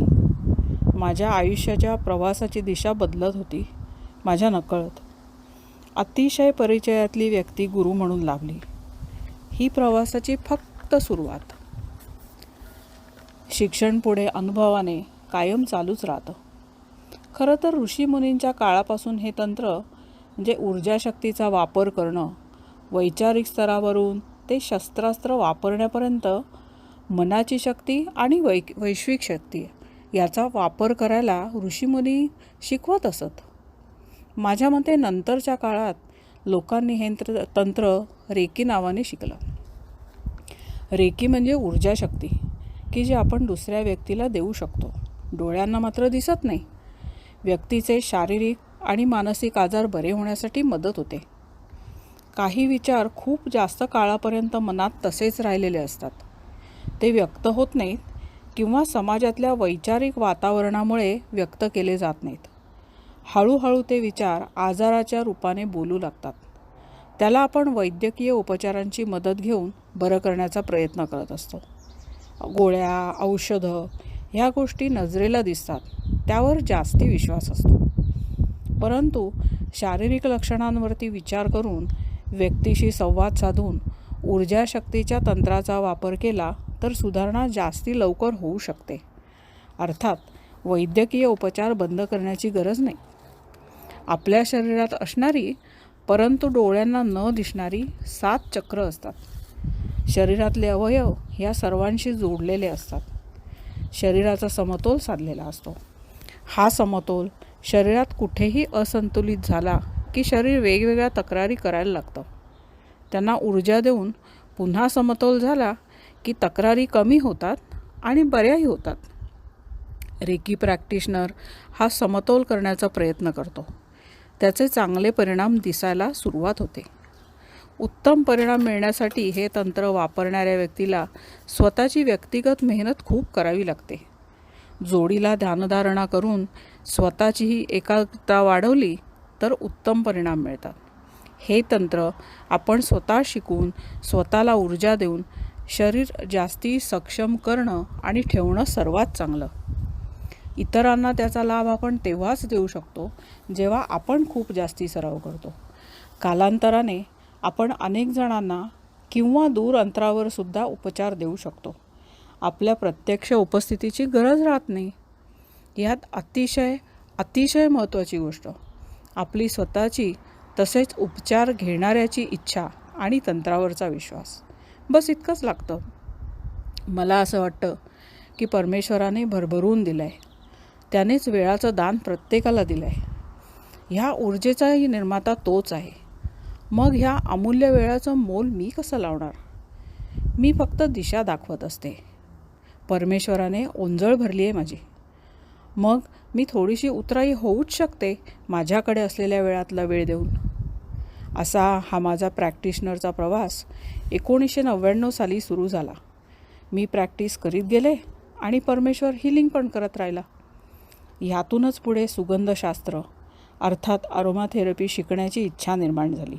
माझ्या आयुष्याच्या प्रवासाची दिशा बदलत होती माझ्या नकळत. अतिशय परिचयातली व्यक्ती गुरु म्हणून लाभली. ही प्रवासाची फक्त सुरुवात. शिक्षण पुढे अनुभवाने कायम चालूच राहतं. खरं तर ऋषीमुनींच्या काळापासून हे तंत्र म्हणजे ऊर्जाशक्तीचा वापर करणं, वैचारिक स्तरावरून ते शस्त्रास्त्र वापरण्यापर्यंत मनाची शक्ती आणि वैश्विक शक्ती याचा वापर करायला ऋषीमुनी शिकवत असत. माझ्या मते नंतरच्या काळात लोकांनी हे तंत्र रेकी नावाने शिकलं. रेकी म्हणजे ऊर्जा शक्ती की जी आपण दुसऱ्या व्यक्तीला देऊ शकतो. डोळ्यांना मात्र दिसत नाही. व्यक्तीचे शारीरिक आणि मानसिक आजार बरे होण्यासाठी मदत होते. काही विचार खूप जास्त काळापर्यंत मनात तसेच राहिलेले असतात. ते व्यक्त होत नाहीत किंवा समाजातल्या वैचारिक वातावरणामुळे व्यक्त केले जात नाहीत. हळूहळू ते विचार आजाराच्या रूपाने बोलू लागतात. त्याला आपण वैद्यकीय उपचारांची मदत घेऊन बरं करण्याचा प्रयत्न करत असतो. गोळ्या, औषधं ह्या गोष्टी नजरेला दिसतात, त्यावर जास्ती विश्वास असतो. परंतु शारीरिक लक्षणांवरती विचार करून व्यक्तीशी संवाद साधून ऊर्जा शक्तीच्या तंत्राचा वापर केला तर सुधारणा जास्ती लवकर होऊ शकते. अर्थात वैद्यकीय उपचार बंद करण्याची गरज नाही. आपल्या शरीरात असणारी परंतु डोळ्यांना न दिसणारी 7 चक्र असतात. शरीरातले अवयव या सर्वांशी जोडलेले असतात. शरीराचा समतोल साधलेला असतो. हा समतोल शरीरात कुठेही असंतुलित झाला की शरीर वेगवेगळ्या तक्रारी करायला लागतं. त्यांना ऊर्जा देऊन पुन्हा समतोल झाला की तक्रारी कमी होतात आणि बऱ्याही होतात. रेकी प्रॅक्टिशनर हा समतोल करण्याचा प्रयत्न करतो. त्याचे चांगले परिणाम दिसायला सुरुवात होते. उत्तम परिणाम मिळण्यासाठी हे तंत्र वापरणाऱ्या व्यक्तीला स्वतःची व्यक्तिगत मेहनत खूप करावी लागते. जोडीला ध्यानधारणा करून स्वतःचीही एकाग्रता वाढवली तर उत्तम परिणाम मिळतात. हे तंत्र आपण स्वतः शिकून स्वतःला ऊर्जा देऊन शरीर जास्ती सक्षम करणं आणि ठेवणं सर्वात चांगलं. इतरांना त्याचा लाभ आपण तेव्हाच देऊ शकतो जेव्हा आपण खूप जास्ती सराव करतो. कालांतराने आपण अनेक जणांना किंवा दूर अंतरावर सुद्धा उपचार देऊ शकतो. आपल्या प्रत्यक्ष उपस्थितीची गरज राहत नाही. यात अतिशय महत्त्वाची गोष्ट आपली स्वतःची तसेच उपचार घेणाऱ्याची इच्छा आणि तंत्रावरचा विश्वास. बस इतकंच लागतं. मला असं वाटतं की परमेश्वराने भरभरून दिलं आहे. त्यानेच वेळाचं दान प्रत्येकाला दिलं आहे. ह्या ऊर्जेचाही निर्माता तोच आहे. मग ह्या अमूल्य वेळाचं मोल मी कसं लावणार? मी फक्त दिशा दाखवत असते. परमेश्वराने ओंजळ भरली आहे माझी. मग मी थोडीशी उतराई होऊच शकते माझ्याकडे असलेल्या वेळातला वेळ देऊन. असा हा माझा प्रॅक्टिशनरचा प्रवास 1999 साली सुरू झाला. मी प्रॅक्टिस करीत गेले आणि परमेश्वर हिलिंग पण करत राहिला. ह्यातूनच पुढे सुगंधशास्त्र अर्थात अरोमाथेरपी शिकण्याची इच्छा निर्माण झाली.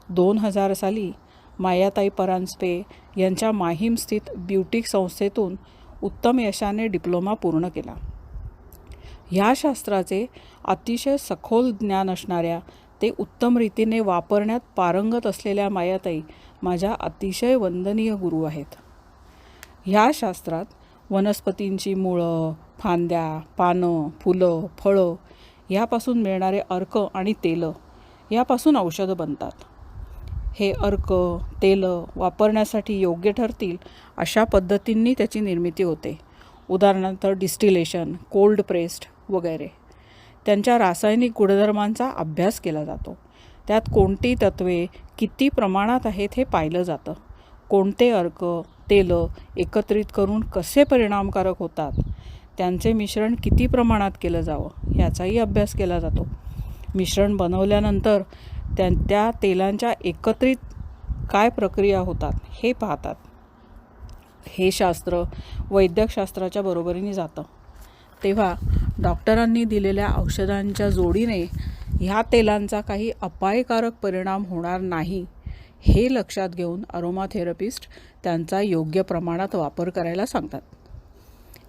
2000 साली मायाताई परांजपे यांच्या माहीम स्थित ब्युटिक संस्थेतून उत्तम यशाने डिप्लोमा पूर्ण केला. ह्या शास्त्राचे अतिशय सखोल ज्ञान असणाऱ्या ते उत्तम रीतीने वापरण्यात पारंगत असलेल्या मायाताई माझ्या अतिशय वंदनीय गुरु आहेत. ह्या शास्त्रात वनस्पतींची मुळं, फांद्या, पानं, फुलं, फळं यापासून मिळणारे अर्क आणि तेलं यापासून औषधं बनतात. हे अर्क, तेलं वापरण्यासाठी योग्य ठरतील अशा पद्धतींनी त्याची निर्मिती होते. उदाहरणार्थ डिस्टिलेशन, कोल्ड प्रेस्ड वगैरे. त्यांच्या रासायनिक गुणधर्मांचा अभ्यास केला जातो. त्यात कोणती तत्वे किती प्रमाणात आहेत हे पाहिलं जातं. कोणते अर्क, तेलं एकत्रित करून कसे परिणामकारक होतात, त्यांचे मिश्रण किती प्रमाणात केलं जावं ह्याचाही अभ्यास केला जातो. मिश्रण बनवल्यानंतर त्या तेलांच्या एकत्रित काय प्रक्रिया होतात हे पाहतात. हे शास्त्र वैद्यकशास्त्राच्या बरोबरीने जातं. तेव्हा डॉक्टरांनी दिलेल्या औषधांच्या जोडीने ह्या तेलांचा काही अपायकारक परिणाम होणार नाही हे लक्षात घेऊन अरोमाथेरपिस्ट त्यांचा योग्य प्रमाणात वापर करायला सांगतात.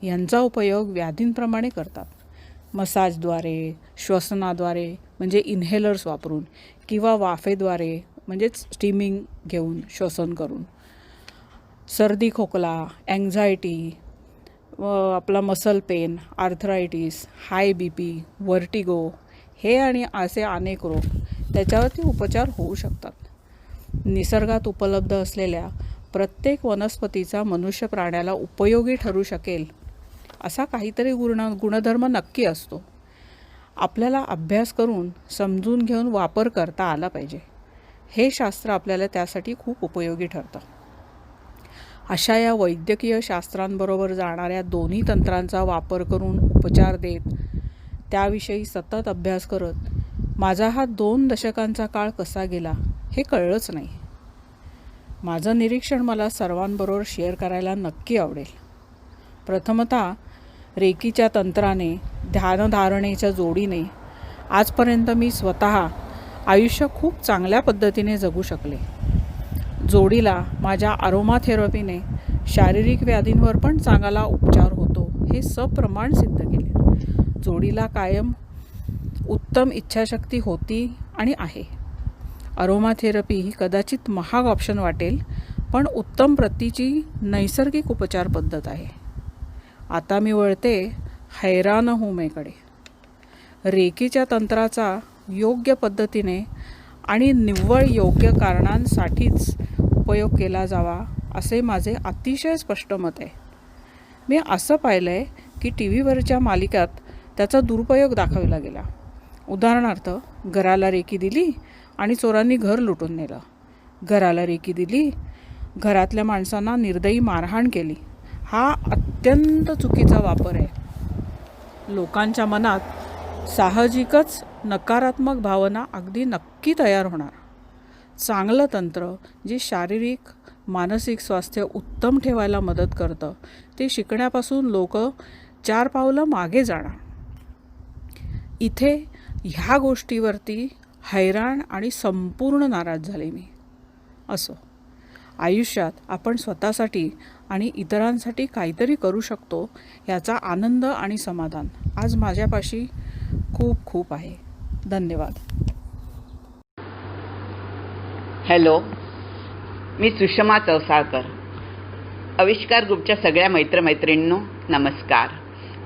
यांचा उपयोग व्याधींप्रमाणे करतात. मसाजद्वारे, श्वसनाद्वारे म्हणजे इन्हेलर्स वापरून किंवा वाफेद्वारे म्हणजेच स्टीमिंग घेऊन श्वसन करून. सर्दी खोकला, अँक्झायटी, आपला मसल पेन, आर्थरायटिस, हाय BP, व्हर्टिगो हे आणि असे अनेक रोग त्याच्यावरती उपचार होऊ शकतात. निसर्गात उपलब्ध असलेल्या प्रत्येक वनस्पतीचा मनुष्य प्राण्याला उपयोगी ठरू शकेल असा काहीतरी गुणधर्म नक्की असतो. आपल्याला अभ्यास करून समजून घेऊन वापर करता आला पाहिजे. हे शास्त्र आपल्याला त्यासाठी खूप उपयोगी ठरतं. अशा या वैद्यकीय शास्त्रांबरोबर जाणाऱ्या दोन्ही तंत्रांचा वापर करून उपचार देत, त्याविषयी सतत अभ्यास करत माझा हा 2 दशकांचा काळ कसा गेला हे कळलंच नाही. माझं निरीक्षण मला सर्वांबरोबर शेअर करायला नक्की आवडेल. प्रथमतः रेकीच्या तंत्राने, ध्यानधारणेच्या जोडीने आजपर्यंत मी स्वतः आयुष्य खूप चांगल्या पद्धतीने जगू शकले. जोडीला माझ्या अरोमाथेरपीने शारीरिक व्याधींवर पण चांगला उपचार होतो हे सप्रमाण सिद्ध केले. जोडीला कायम उत्तम इच्छाशक्ती होती आणि आहे. अरोमाथेरपी ही कदाचित महाग ऑप्शन वाटेल, पण उत्तम प्रतीची नैसर्गिक उपचार पद्धत आहे. आता मी वळते हैराण होमेकडे. रेकीच्या तंत्राचा योग्य पद्धतीने आणि निव्वळ योग्य कारणांसाठीच उपयोग केला जावा असे माझे अतिशय स्पष्ट मत आहे. मी असं पाहिलं आहे की TV वरच्या मालिकात त्याचा दुरुपयोग दाखवला गेला. उदाहरणार्थ, घराला रेकी दिली आणि चोरांनी घर लुटून नेलं. घराला रेकी दिली, घरातल्या माणसांना निर्दयी मारहाण केली. हा अत्यंत चुकीचा वापर आहे. लोकांच्या मनात साहजिकच नकारात्मक भावना अगदी नक्की तयार होणार. चांगलं तंत्र जे शारीरिक मानसिक स्वास्थ्य उत्तम ठेवायला मदत करतं ते शिकण्यापासून लोक 4 पावलं मागे जाणार. इथे ह्या गोष्टीवरती हैराण आणि संपूर्ण नाराज झाले मी. असो, आयुष्यात आपण स्वतःसाठी आणि इतरांसाठी काहीतरी करू शकतो याचा आनंद आणि समाधान आज माझ्यापाशी खूप खूप आहे. धन्यवाद. हॅलो, मी सुषमा चौसाळकर. आविष्कार ग्रुपच्या सगळ्या मैत्रमैत्रिणींनो नमस्कार.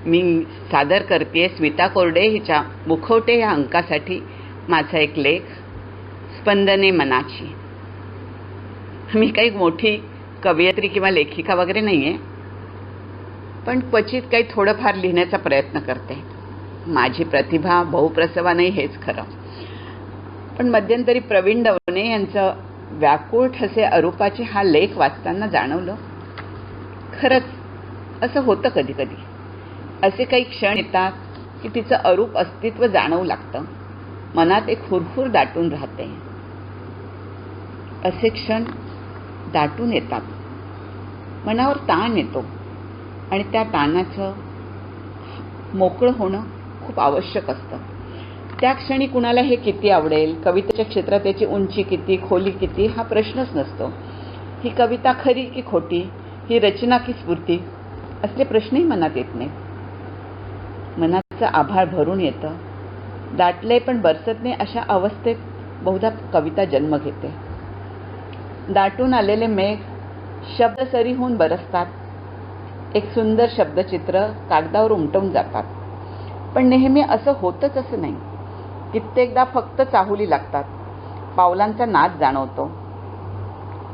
मी सादर करते स्मिता कोरडे हिच्या मुखवटे या अंकासाठी माझा एक लेख, स्पंदने मनाची. मी काही मोठी कवयित्री किंवा लेखिका वगैरे नाही आहे, पण क्वचित काही थोडंफार लिहिण्याचा प्रयत्न करते. माझी प्रतिभा बहुप्रसवा नाही हेच खरं, पण मध्यंतरी प्रवीण दवणे यांचं व्याकुळ ठसे अरूपाचे हा लेख वाचताना जाणवलं, खरंच असं होतं कधी कधी. असे काही क्षण येतात की तिचं अरूप अस्तित्व जाणवू लागतं. मनात एक हुरहुर दाटून राहते. असे क्षण दाटून येतात, मनावर ताण येतो आणि त्या ताणाचं मोकळं होणं खूप आवश्यक असतं. त्या क्षणी कुणाला हे किती आवडेल, कवितेच्या क्षेत्रात याची उंची किती, खोली किती हा प्रश्नच नसतो. ही कविता खरी की खोटी, ही रचना की स्फूर्ती असले प्रश्नही मनात येत नाहीत. मनाचं आभाळ भरून येतं, दाटले पण बरसत नाही अशा अवस्थेत बहुधा कविता जन्म घेते. दाटून आलेले मेघ शब्दसरी होऊन बरसतात. एक सुंदर शब्दचित्र कागदावर उमटवून जातात. पण नेहमी असं होतच असं नाही. कित्येकदा फक्त चाहुली लागतात, पावलांचा नाद जाणवतो.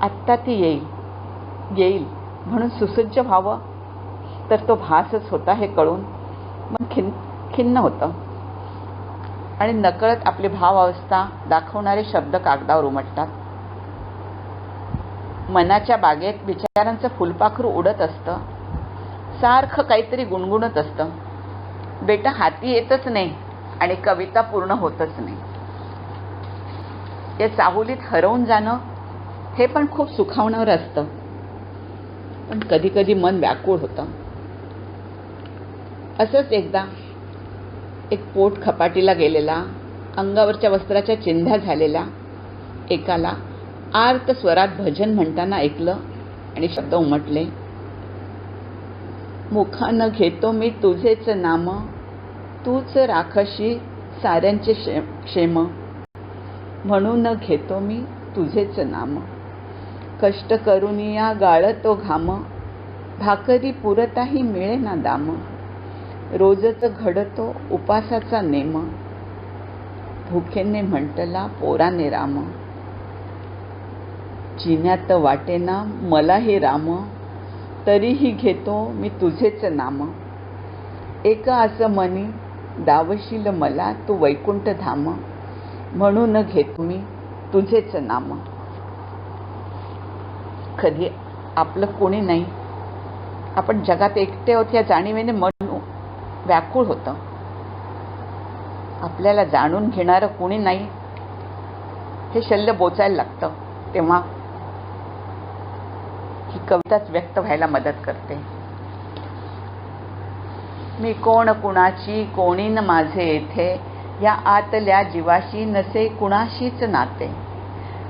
आत्ता ती येईल म्हणून सुसज्ज व्हावं, तर तो भासच होता हे कळून मन खिन्न होतं आणि नकळत आपली भावावस्था दाखवणारे शब्द कागदावर उमटतात. मनाच्या बागेत विचारांचं फुलपाखरू उडत असतं, सारखं काहीतरी गुणगुणत असतं. बेटा हाती येतच नाही आणि कविता पूर्ण होतच नाही. या चाहुलीत हरवून जाणं हे पण खूप सुखावणारं असतं, पण कधी कधी मन व्याकुळ होतं. असंच एकदा एक पोट खपाटीला गेलेला, अंगावरच्या वस्त्राच्या चिंध्या झालेल्या एकाला आर्त स्वरात भजन म्हणताना ऐकलं आणि शब्द उमटले. मुखानं घेतो मी तुझेच नाम, तूच राखशी साऱ्यांचे क्षेम. म्हणून घेतो मी तुझेच नाम, कष्ट करून या गाळतो घाम. भाकरी पुरताही मिळे ना दाम, रोजच घडतो उपासाचा नेम. भुकेने म्हटला पोराने राम, चिन्यात वाटेना मला हे राम, तरीही घेतो मी तुझेच नाम. एक असं मनी दावशील मला तू वैकुंठ धाम, म्हणून घेतो मी तुझेच नाम. कधी आपलं कोणी नाही, आपण जगात एकटे आहोत या जाणीवेने मन व्याकुळ होतं. आपल्याला जाणून घेणारं कोणी नाही हे शल्य बोचायला लागतं. तेव्हा ही कविताच व्यक्त व्हायला मदत करते. मी कोण कुणाची कोणी न माझे येथे, या आतल्या जीवाशी नसे कुणाशीच नाते.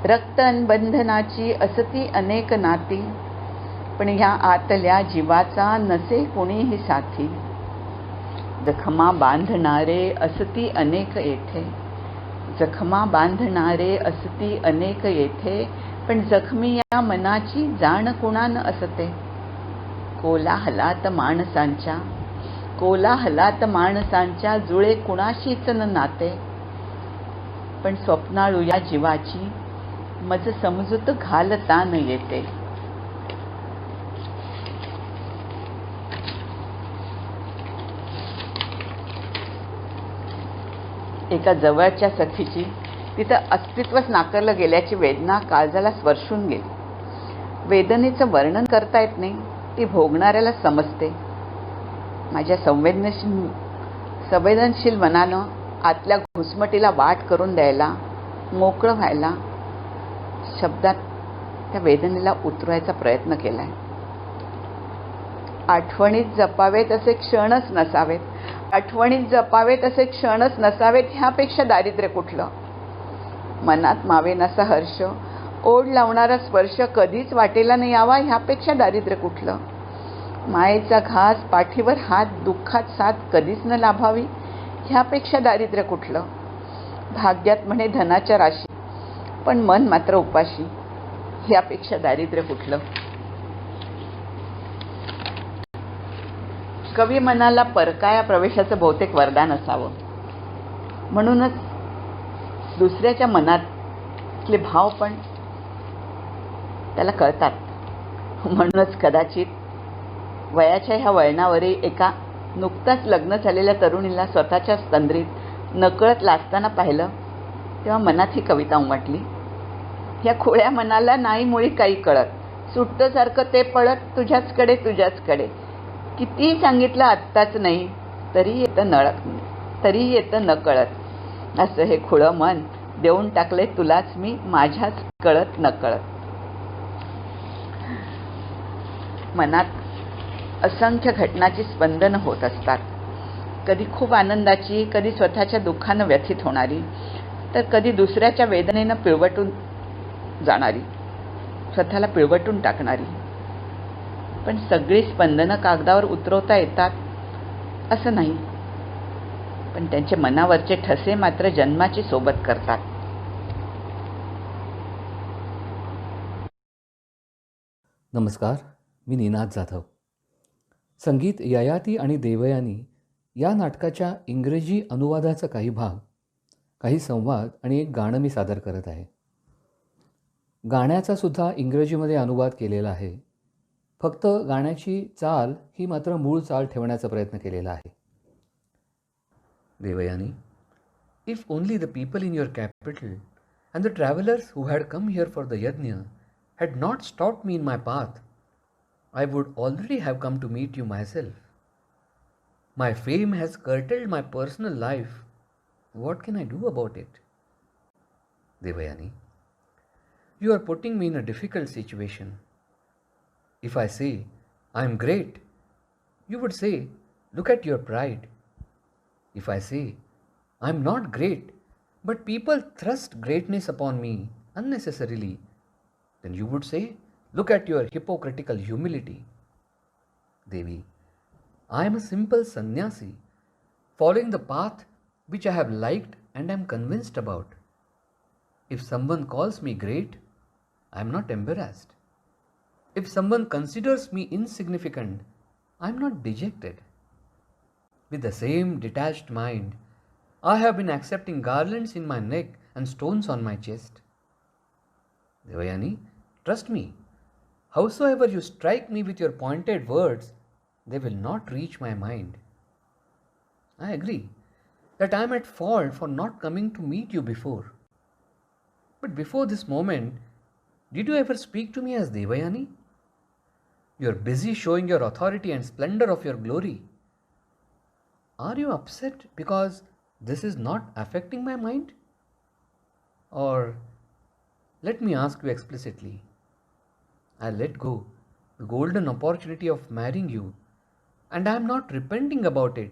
रक्त बंधनाची असती अनेक नाती, पण ह्या आतल्या जीवाचा नसे कुणीही साथी. जखमा बांधणारे असती अनेक येथे, जखमा बांधणारे असती अनेक येथे, पण जखमी या मनाची जाण कुणान असते. कोलाहलात माणसांच्या, कोलाहलात माणसांच्या जुळे कुणाशीच न नाते, पण स्वप्नाळू या जीवाची मज समजूत घालता न येते. एका जवळच्या सखीची तिथं अस्तित्वच नाकारलं गेल्याची वेदना काळजाला स्पर्शून गेली. वेदनेचं वर्णन करता येत नाही, ती भोगणाऱ्याला समजते. माझ्या संवेदनशील मनानं आतल्या घुसमटीला वाट करून द्यायला, मोकळं व्हायला, शब्दात त्या वेदनेला उतरवायचा प्रयत्न केलाय. आठवणीत जपावेत असे क्षणच नसावेत, आठवणीत जपावेत असे क्षणच नसावेत, ह्यापेक्षा दारिद्र्य कुठलं. मनात मावेनासा हर्ष, ओढ लावणारा स्पर्श कधीच वाटेला नाही यावा, ह्यापेक्षा दारिद्र्य कुठलं. मायेचा घास, पाठीवर हात, दुःखात साथ कधीच न लाभावी, ह्यापेक्षा दारिद्र्य कुठलं. भाग्यात म्हणे धनाच्या राशी, पण मन मात्र उपाशी, ह्यापेक्षा दारिद्र्य कुठलं. कवी मनाला परकाया प्रवेशाचं बहुतेक वरदान असावं, म्हणूनच दुसऱ्याच्या मनातले भाव पण त्याला कळतात. म्हणूनच कदाचित वयाच्या ह्या वळणावरही एका नुकताच लग्न झालेल्या तरुणीला स्वतःच्या स्तंद्रीत नकळत लाजताना पाहिलं, तेव्हा मनात ही कविता उमटली. ह्या खोळ्या मनाला नाही मुळी काही कळत, सुटतं सारखं ते पळत तुझ्याचकडे तुझ्याचकडे. कितीही सांगितलं आत्ताच नाही, तरीही येतं न कळत. असं हे खुळं मन देऊन टाकले तुलाच मी माझ्याच कळत न कळत. मनात असंख्य घटनाची स्पंदनं होत असतात. कधी खूप आनंदाची, कधी स्वतःच्या दुःखानं व्यथित होणारी, तर कधी दुसऱ्याच्या वेदनेनं पिळवटून जाणारी, स्वतःला पिळवटून टाकणारी. पण सगळी स्पंदनं कागदावर उतरवता येतात असं नाही, पण त्यांचे मनावरचे ठसे मात्र जन्माची सोबत करतात. नमस्कार, मी निनाद जाधव. संगीत ययाती आणि देवयानी या नाटकाच्या इंग्रजी अनुवादाचा काही भाग, काही संवाद आणि एक गाणं मी सादर करत आहे. गाण्याचा सुद्धा इंग्रजीमध्ये अनुवाद केलेला आहे. फक्त गाण्याची चाल ही मात्र मूळ चाल ठेवण्याचा प्रयत्न केलेला आहे. Devyani, if only the people in your capital and the travellers who had come here for the yagya had not stopped me in my path, I would already have come to meet you myself. My fame has curtailed my personal life. What can I do about it? Devayani, you are putting me in a difficult situation. If I say I am great, you would say, look at your pride. If I say I am not great, but people thrust greatness upon me unnecessarily, then you would say, look at your hypocritical humility. Devi, I am a simple sannyasi, following the path which I have liked and am convinced about. If someone calls me great, I am not embarrassed. If someone considers me insignificant, I am not dejected. With the same detached mind, I have been accepting garlands in my neck and stones on my chest. Devayani, Trust me, howsoever you strike me with your pointed words, they will not reach my mind. I agree that I am at fault for not coming to meet you before. But before this moment, did you ever speak to me as Devayani? You are busy showing your authority and splendor of your glory. Are you upset because this is not affecting my mind? Or let me ask you explicitly. I let go the golden opportunity of marrying you, and I am not repenting about it.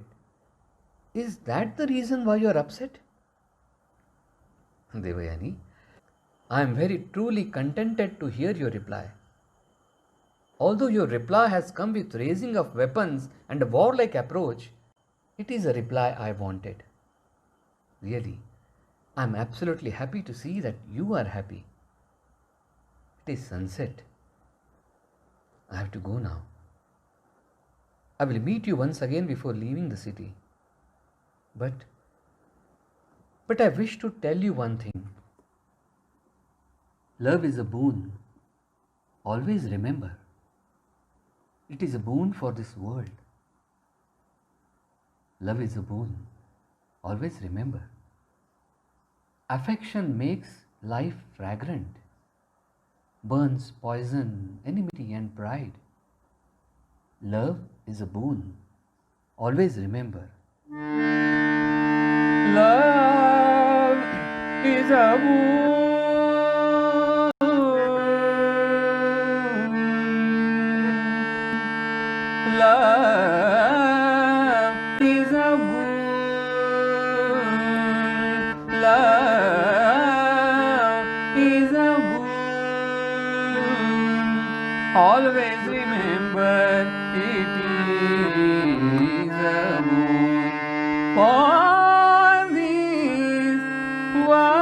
Is that the reason why you are upset? Devayani, I am very truly contented to hear your reply. Although your reply has come with raising of weapons and a warlike approach, it is a reply I wanted. Really, I am absolutely happy to see that you are happy. It is sunset. I have to go now. I will meet you once again before leaving the city. But I wish to tell you one thing. Love is a boon. Always remember. It is a boon for this world. Love is a boon. Always remember. Affection makes life fragrant, burns poison, enmity, and pride. Love is a boon. Always remember. Love is a boon. Love is a boon. Love is a boon. Always remember it is a boon for this world.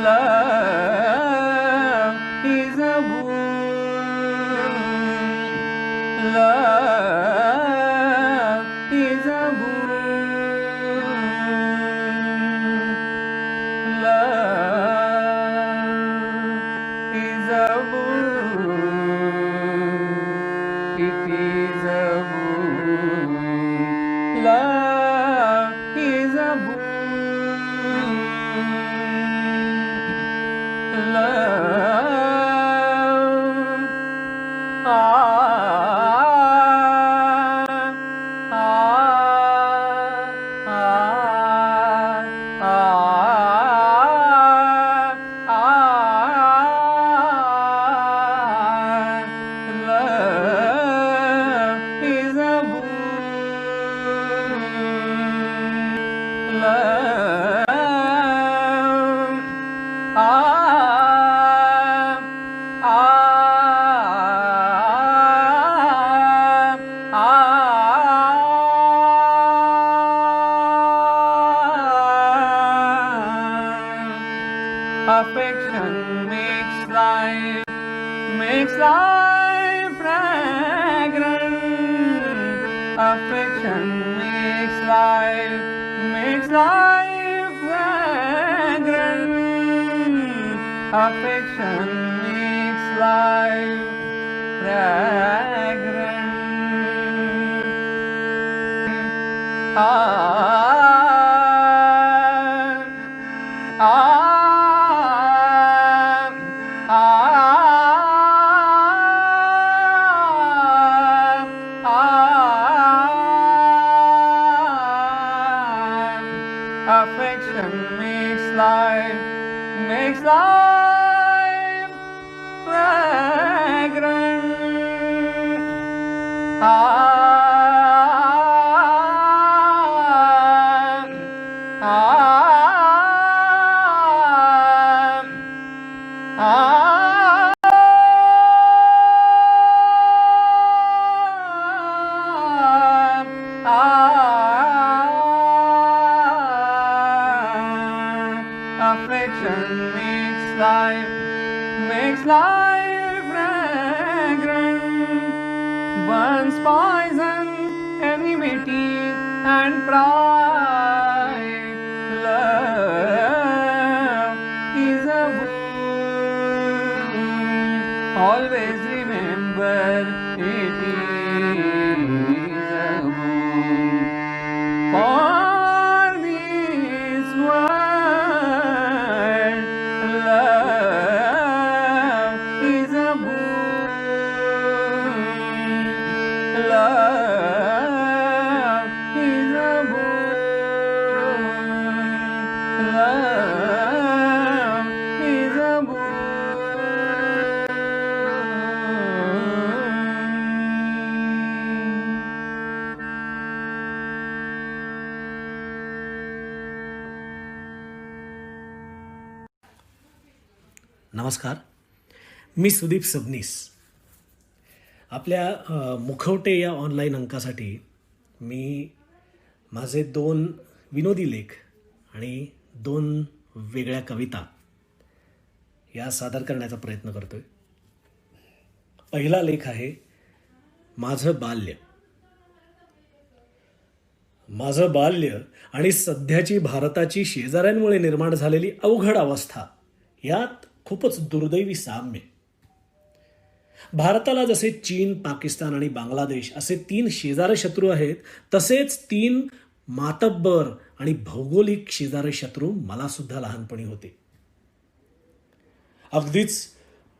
Love is a boon. Love is a boon. Love is a boon. It is a boon. Love is a boon. Love. Love is a boon. Love. Affection makes life fragrant. Affection makes life fragrant. Affection makes life fragrant. Affection makes life fragrant. Affection makes life fragrant, burns poison, enmity, and pride. Love is a boon. always remember it is a boon for this world. Love is a boon. Love is a boon. Love is a boon. नमस्कार, मी सुदीप सबनीस. आपल्या मुखवटे या online अंकासाठी मी माझे 2 विनोदी लेख आणि 2 वेगळ्या कविता या सादर करण्याचा प्रयत्न करतोय. पहिला लेख आहे माझं बाल्य. माझं बाल्य आणि सध्याची भारताची शेजाऱ्यांमुळे निर्माण झालेली अवघड अवस्था यात खूपच दुर्दैवी साम्य. भारताला जसे चीन, पाकिस्तान आणि बांगलादेश असे 3 शेजारी शत्रू आहेत, तसेच 3 मातब्बर आणि भौगोलिक शेजारी शत्रू मला सुद्धा लहानपणी होते. अगदीच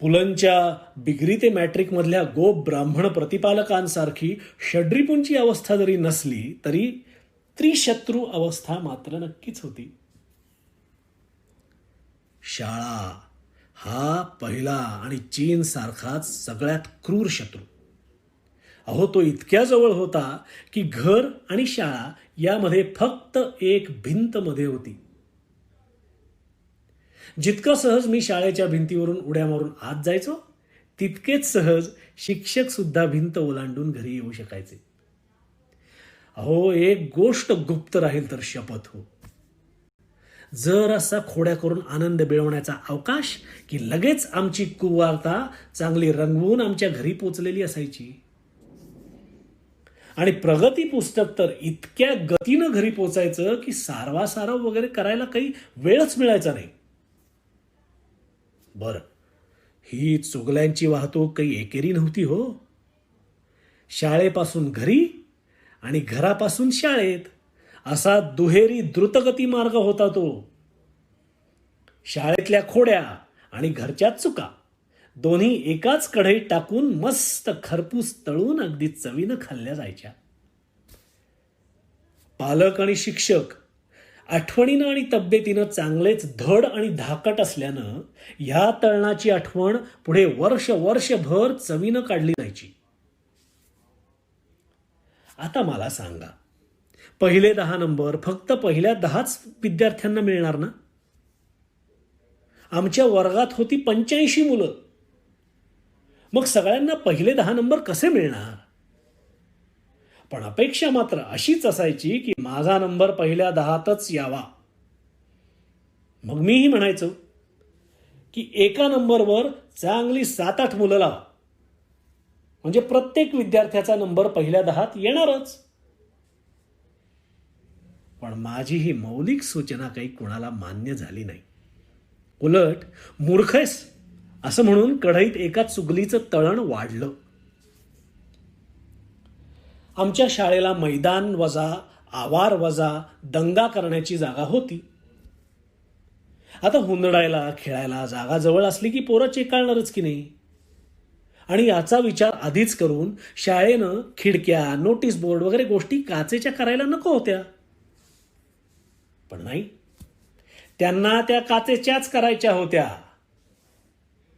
पुलंच्या बिगरी ते मॅट्रिक मधल्या गोप ब्राह्मण प्रतिपालकांसारखी षड्रिपूंची अवस्था जरी नसली तरी त्रिशत्रू अवस्था मात्र नक्कीच होती. शाळा हा पहिला आणि चीन सारखाच सगळ्यात क्रूर शत्रू. अहो, तो इतक्या जवळ होता की घर आणि शाळा यामध्ये फक्त एक भिंत मध्ये होती. जितकं सहज मी शाळेच्या भिंतीवरून उड्या मारून आत जायचो, तितकेच सहज शिक्षक सुद्धा भिंत ओलांडून घरी येऊ शकायचे. अहो, एक गोष्ट गुप्त राहील तर शपथ हो, जर असा खोड्या करून आनंद मिळवण्याचा अवकाश की लगेच आमची कुवार्ता चांगली रंगवून आमच्या घरी पोचलेली असायची. आणि प्रगती पुस्तक तर इतक्या गतीनं घरी पोचायचं की सारवासारव वगैरे करायला काही वेळच मिळायचा नाही. बरं, ही चुगल्यांची वाहतूक काही एकेरी नव्हती हो. शाळेपासून घरी आणि घरापासून शाळेत असा दुहेरी द्रुतगती मार्ग होता तो. शाळेतल्या खोड्या आणि घरच्या चुका दोन्ही एकाच कढईत टाकून मस्त खरपूस तळून अगदी चवीनं खाल्ल्या जायच्या. पालक आणि शिक्षक आठवणीनं आणि तब्येतीनं चांगलेच धड आणि धाकट असल्यानं ह्या तळणाची आठवण पुढे वर्षभर चवीनं काढली जायची. आता मला सांगा, पहिले 10 नंबर फक्त पहिल्या 10च विद्यार्थ्यांना मिळणार ना? आमच्या वर्गात होती 85 मुलं. मग सगळ्यांना पहिले 10 नंबर कसे मिळणार? पण अपेक्षा मात्र अशीच असायची की माझा नंबर पहिल्या 10तच यावा. मग मीही म्हणायचो की एका नंबरवर चांगली 7-8 मुलं लावा, म्हणजे प्रत्येक विद्यार्थ्याचा नंबर पहिल्या 10त येणारच. पण माझी ही मौलिक सूचना काही कुणाला मान्य झाली नाही. उलट मूर्खस असं म्हणून कढईत एका चुगलीचं तळण वाढलं. आमच्या शाळेला मैदान वजा, आवार वजा, दंगा करण्याची जागा होती. आता हुंदडायला, खेळायला जागा जवळ असली की पोरं चेकाळणारच की नाही. आणि याचा विचार आधीच करून शाळेनं खिडक्या, नोटीस बोर्ड वगैरे गोष्टी काचेच्या करायला नको होत्या. पण नाही, त्यांना त्या काचेच्याच करायच्या होत्या.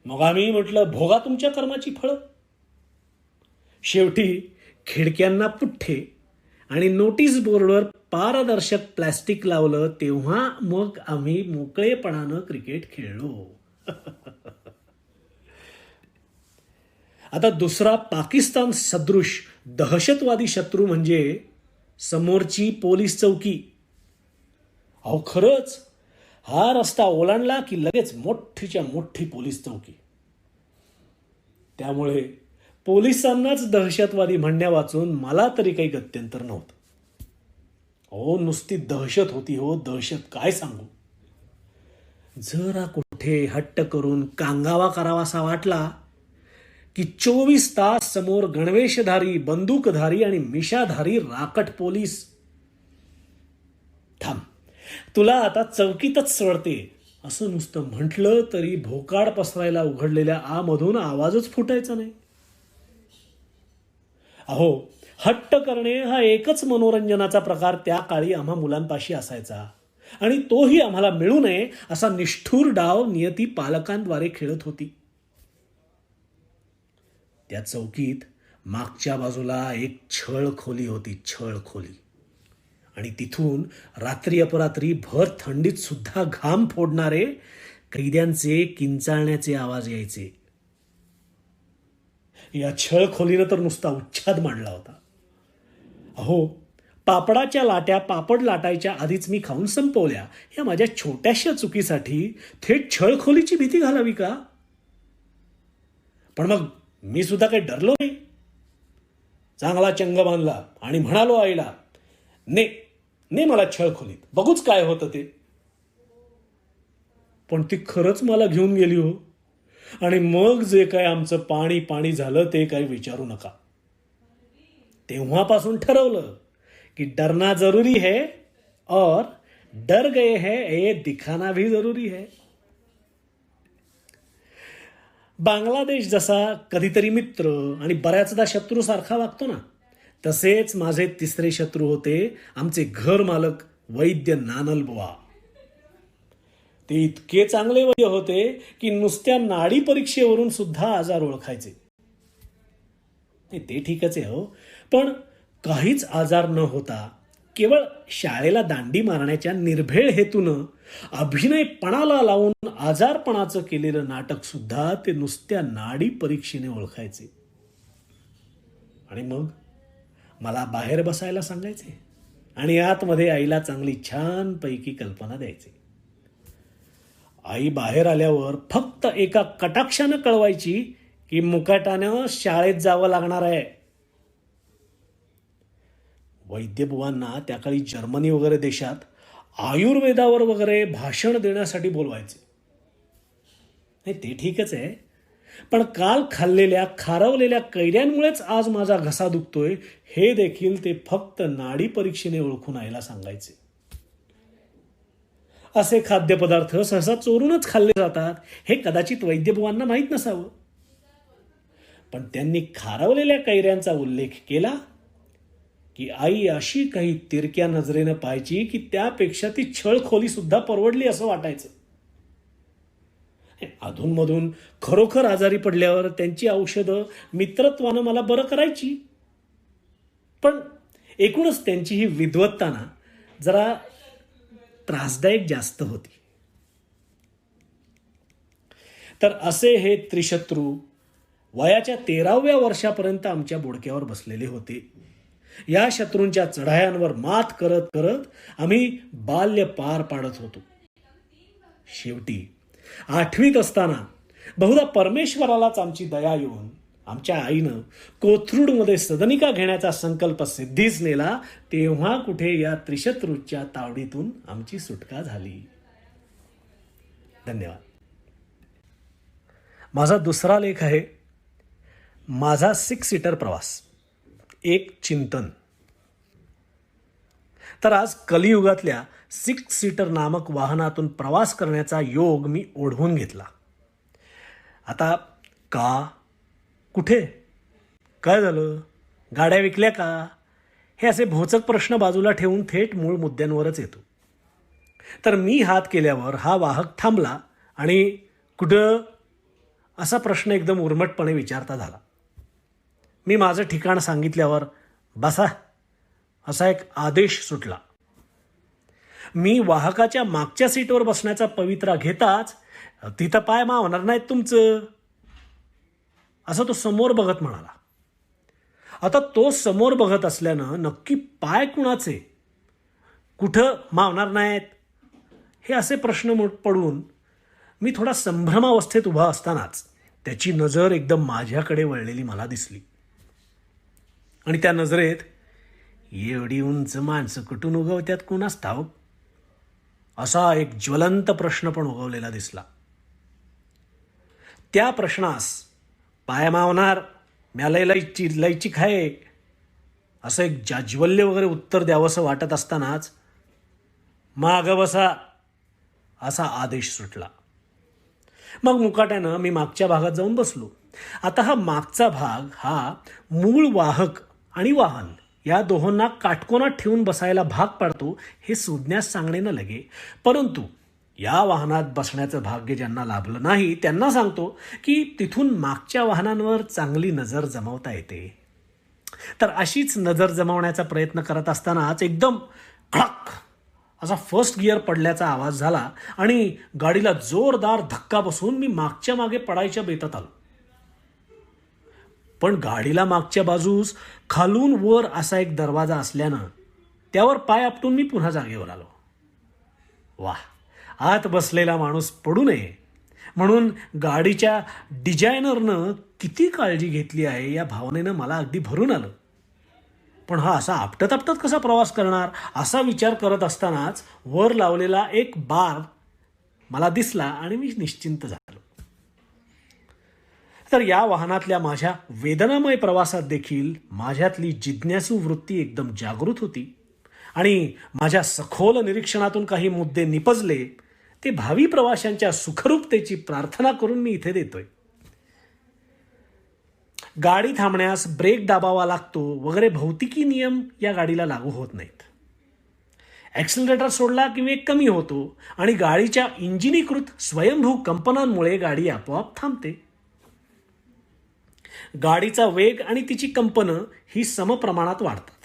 मग आम्ही म्हटलं, भोगा तुमच्या कर्माची फळं. शेवटी खिडक्यांना पुठ्ठे आणि नोटीस बोर्डवर पारदर्शक प्लॅस्टिक लावलं, तेव्हा मग आम्ही मोकळेपणानं क्रिकेट खेळलो. आता दुसरा पाकिस्तान सदृश दहशतवादी शत्रू म्हणजे समोरची पोलीस चौकी. अहो, खरंच हा रस्ता ओलांडला की लगेच मोठीच्या मोठी पोलीस चौकी. त्यामुळे पोलिसांनाच दहशतवादी म्हणण्या वाचून मला तरी काही गत्यंतर नव्हतं. हो, नुसती दहशत होती हो, दहशत. काय सांगू. जरा कुठे हट्ट करून कांगावा करावासा वाटला की 24 तास समोर गणवेशधारी, बंदूकधारी आणि मिशाधारी राकट पोलीस. थांब, तुला आता चौकीतच सोडते असं नुसतं म्हटलं तरी भोकाड पसरायला उघडलेल्या आमधून आवाजच फुटायचा नाही. अहो, हट्ट करणे हा एकच मनोरंजनाचा प्रकार त्या काळी आम्हा मुलांपाशी असायचा आणि तोही आम्हाला मिळू नये असा निष्ठूर डाव नियती पालकांद्वारे खेळत होती. त्या चौकीत मागच्या बाजूला एक छळ खोली होती, छळ खोली. आणि तिथून रात्री अपरात्री भर थंडीत सुद्धा घाम फोडणारे कैद्यांचे किंचाळण्याचे आवाज यायचे. या छळ खोलीनं तर नुसता उच्छाद मांडला होता. अहो, पापडाच्या लाट्या पापड लाटायच्या आधीच मी खाऊन संपवल्या या माझ्या छोट्याशा चुकीसाठी थेट छळ खोलीची भीती घालावी का? पण मग मी सुद्धा काही डरलो नाही. चांगला चंग बांधला आणि म्हणालो आईला, ने मला छळ खोलीत, बघूच काय होतं ते. पण ती खरंच मला घेऊन गेली हो. आणि मग जे काय आमचं पाणी पाणी झालं ते काही विचारू नका. तेव्हापासून ठरवलं की डरना जरूरी है और डर गए हैं ये दिखाना भी जरूरी है. बांगलादेश जसा कधीतरी मित्र आणि बऱ्याचदा शत्रू सारखा वागतो ना, तसेच माझे तिसरे शत्रू होते आमचे घर मालक वैद्य नानलबुवा. ते इतके चांगले वैद्य होते की नुसत्या नाडी परीक्षेवरून सुद्धा आजार ओळखायचे. ते ठीकच आहे हो, पण काहीच आजार न होता केवळ शाळेला दांडी मारण्याच्या निर्भेळ हेतूनं अभिनयपणाला लावून आजारपणाचं केलेलं नाटक सुद्धा ते नुसत्या नाडी परीक्षेने ओळखायचे. आणि मग मला बाहेर बसायला सांगायचे आणि आतमध्ये आईला चांगली छान पैकी कल्पना द्यायचे. आई बाहेर आल्यावर फक्त एका कटाक्षानं कळवायची की मुकाटानं शाळेत जावं लागणार आहे. वैद्यबुवांना त्या काळी जर्मनी वगैरे देशात आयुर्वेदावर वगैरे भाषण देण्यासाठी बोलवायचे. नाही, ते ठीकच आहे, पण काल खाल्लेल्या खारवलेल्या कैऱ्यांमुळेच आज माझा घसा दुखतोय हे देखील ते फक्त नाडी परीक्षेने ओळखून आईला सांगायचे. असे खाद्यपदार्थ सहसा चोरूनच खाल्ले जातात हे कदाचित वैद्यबुवांना माहीत नसावं, पण त्यांनी खारवलेल्या कैऱ्यांचा उल्लेख केला की आई अशी काही तिरक्या नजरेनं पाहायची की त्यापेक्षा ती छळ खोली सुद्धा परवडली असं वाटायचं. अधूनमधून खरोखर आजारी पडल्यावर त्यांची औषधं मित्रत्वानं मला बरं करायची, पण एकूणच त्यांची ही विद्वत्ता ना जरा त्रासदायक जास्त होती. तर असे हे त्रिशत्रू वयाच्या 13व्या वर्षापर्यंत आमच्या बोडक्यावर बसलेले होते. या शत्रूंच्या चढायांवर मात करत करत आम्ही बाल्य पार पाडत होतो. शेवटी 8वीत असताना बहुधा परमेश्वरालाच आमची दया येऊन आमच्या आईनं कोथरूडमध्ये सदनिका घेण्याचा संकल्प सिद्धीच नेला. तेव्हा कुठे या त्रिशत्रूच्या तावडीतून आमची सुटका झाली. धन्यवाद. माझा दुसरा लेख आहे माझा 6 सीटर प्रवास, एक चिंतन. तर आज कलियुगातल्या 6 सीटर नामक वाहनातून प्रवास करण्याचा योग मी ओढवून घेतला. आता का, कुठे, काय झालं, गाड्या विकल्या का, हे असे भोचक प्रश्न बाजूला ठेवून थेट मूळ मुद्द्यांवरच येतो. तर मी हात केल्यावर हा वाहक थांबला आणि कुठं असा प्रश्न एकदम उर्मटपणे विचारता झाला. मी माझं ठिकाण सांगितल्यावर बसा असा एक आदेश सुटला. मी वाहकाच्या मागच्या सीटवर बसण्याचा पवित्रा घेताच तिथं पाय मावणार नाहीत तुमचं असं तो समोर बघत म्हणाला. आता तो समोर बघत असल्यानं नक्की पाय कुणाचे, कुठं मावणार नाहीत हे असे प्रश्न पडून मी थोडा संभ्रमावस्थेत उभा असतानाच त्याची नजर एकदम माझ्याकडे वळलेली मला दिसली. आणि त्या नजरेत एवढी उंच माणसं कुठून उगवत्यात कुणास ठाऊक असा एक ज्वलंत प्रश्न पण उगवलेला दिसला. त्या प्रश्नास पाय मावणार, म्या लयची खाय, असं एक जाज्वल्य वगैरे उत्तर द्यावंसं वाटत असतानाच मागं बसा असा आदेश सुटला. मग मुकाट्यानं मी मागच्या भागात जाऊन बसलो. आता हा मागचा भाग हा मूळ वाहक आणि वाहन या दोहोंना काटकोनात ठेवून बसायला भाग पाडतो हे सुज्ञास सांगणे न लगे. परंतु या वाहनात बसण्याचं भाग्य ज्यांना लाभलं नाही त्यांना सांगतो की तिथून मागच्या वाहनांवर चांगली नजर जमवता येते. तर अशीच नजर जमवण्याचा प्रयत्न करत असतानाच एकदम खडक असा फर्स्ट गिअर पडल्याचा आवाज झाला आणि गाडीला जोरदार धक्का बसून मी मागच्या मागे पडायच्या बेतात आलो. पण गाडीला मागच्या बाजूस खालून वर असा एक दरवाजा असल्यानं त्यावर पाय आपटून मी पुन्हा जागेवर आलो. वाह, आत बसलेला माणूस पडू नये म्हणून गाडीच्या डिझायनरनं किती काळजी घेतली आहे या भावनेनं मला अगदी भरून आलं. पण हा असा आपटत आपटत कसा प्रवास करणार असा विचार करत असतानाच वर लावलेला एक बार मला दिसला आणि मी निश्चिंत झालो. तर या वाहनातल्या माझ्या वेदनामय प्रवासात देखील माझ्यातली जिज्ञासू वृत्ती एकदम जागृत होती आणि माझ्या सखोल निरीक्षणातून काही मुद्दे निपजले ते भावी प्रवाशांच्या सुखरूपतेची प्रार्थना करून मी इथे देतोय. गाडी थांबण्यास ब्रेक दाबावा लागतो वगैरे भौतिकी नियम या गाडीला लागू होत नाहीत. ॲक्सिलरेटर सोडला की वेग कमी होतो आणि गाडीच्या इंजिनीकृत स्वयंभू कंपनांमुळे गाडी आपोआप थांबते. गाडीचा वेग आणि तिची कंपनं ही समप्रमाणात वाढतात.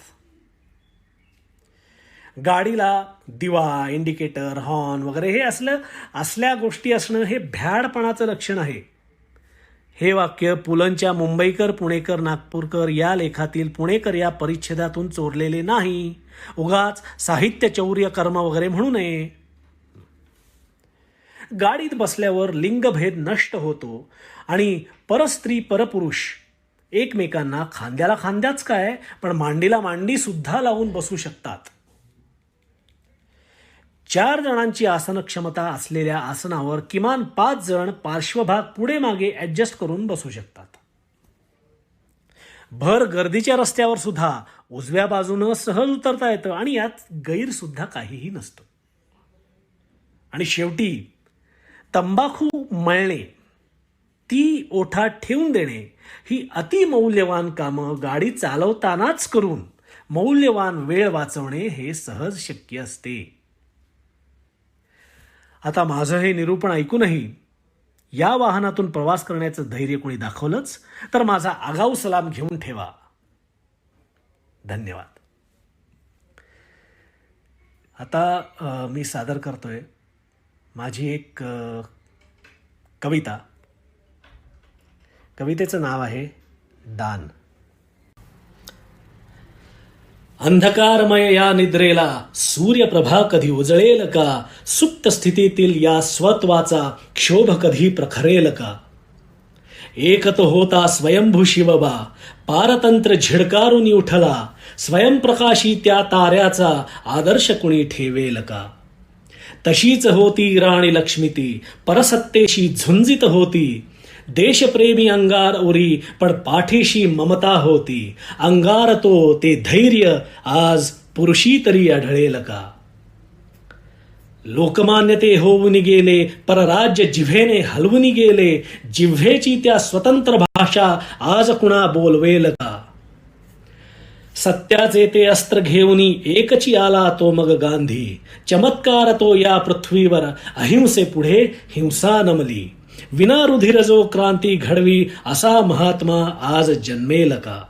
गाडीला दिवा, इंडिकेटर, हॉर्न वगैरे हे असल्या गोष्टी असणं हे भ्याडपणाचं लक्षण आहे. हे वाक्य पुलंच्या मुंबईकर, पुणेकर, नागपूरकर या लेखातील पुणेकर या परिच्छेदातून चोरलेले नाही. उगाच साहित्य चौर्य कर्म वगैरे म्हणू नये. गाडीत बसल्यावर लिंगभेद नष्ट होतो आणि परस्त्री परपुरुष एकमेकांना खांद्याला खांद्याच काय पण मांडीला मांडी सुद्धा लावून बसू शकतात. 4 जणांची आसन क्षमता असलेल्या आसनावर किमान 5 जण पार्श्वभाग पुढे मागे ॲडजस्ट करून बसू शकतात. भर गर्दीच्या रस्त्यावर सुद्धा उजव्या बाजूनं सहज उतरता येतं आणि यात गैरसुद्धा काहीही नसतं. आणि शेवटी तंबाखू मळणे, ती ओठात ठेवून देणे ही अतिमौल्यवान कामं गाडी चालवतानाच करून मौल्यवान वेळ वाचवणे हे सहज शक्य असते. आता माझं हे निरूपण ऐकूनही या वाहनातून प्रवास करण्याचं धैर्य कोणी दाखवलंच तर माझा आगाऊ सलाम घेऊन ठेवा. धन्यवाद. आता मी सादर करतोय माझी एक कविता. कवितेचं नाव आहे दान. अंधकारमय या निद्रेला सूर्यप्रभा कधी उजळेल का, सुप्त स्थितीतील या स्वत्वाचा क्षोभ कधी प्रखरेल का. एक तो होता स्वयंभू शिवबा, पारतंत्र झिडकारून उठला, स्वयंप्रकाशी त्या ताऱ्याचा आदर्श कुणी ठेवेल का. तशीच होती राणी लक्ष्मी ती, परसत्तेशी झुंजित होती, देशप्रेमी अंगार उरी पण पाठीशी ममता होती. अंगार तो ते धैर्य आज पुरुषी तरी आढळेल का. लोकमान्य ते होऊन गेले परराज्य जिव्हेने हलवून गेले, जिव्हेची त्या स्वतंत्र भाषा आज कुणा बोलवेल का. सत्याचे ते अस्त्र घेऊनी एकची आला तो मग गांधी, चमत्कार तो या पृथ्वीवर अहिंसे पुढे हिंसा नमली. विना रुधिर जो क्रांती घडवी असा महात्मा आज जन्मेल का.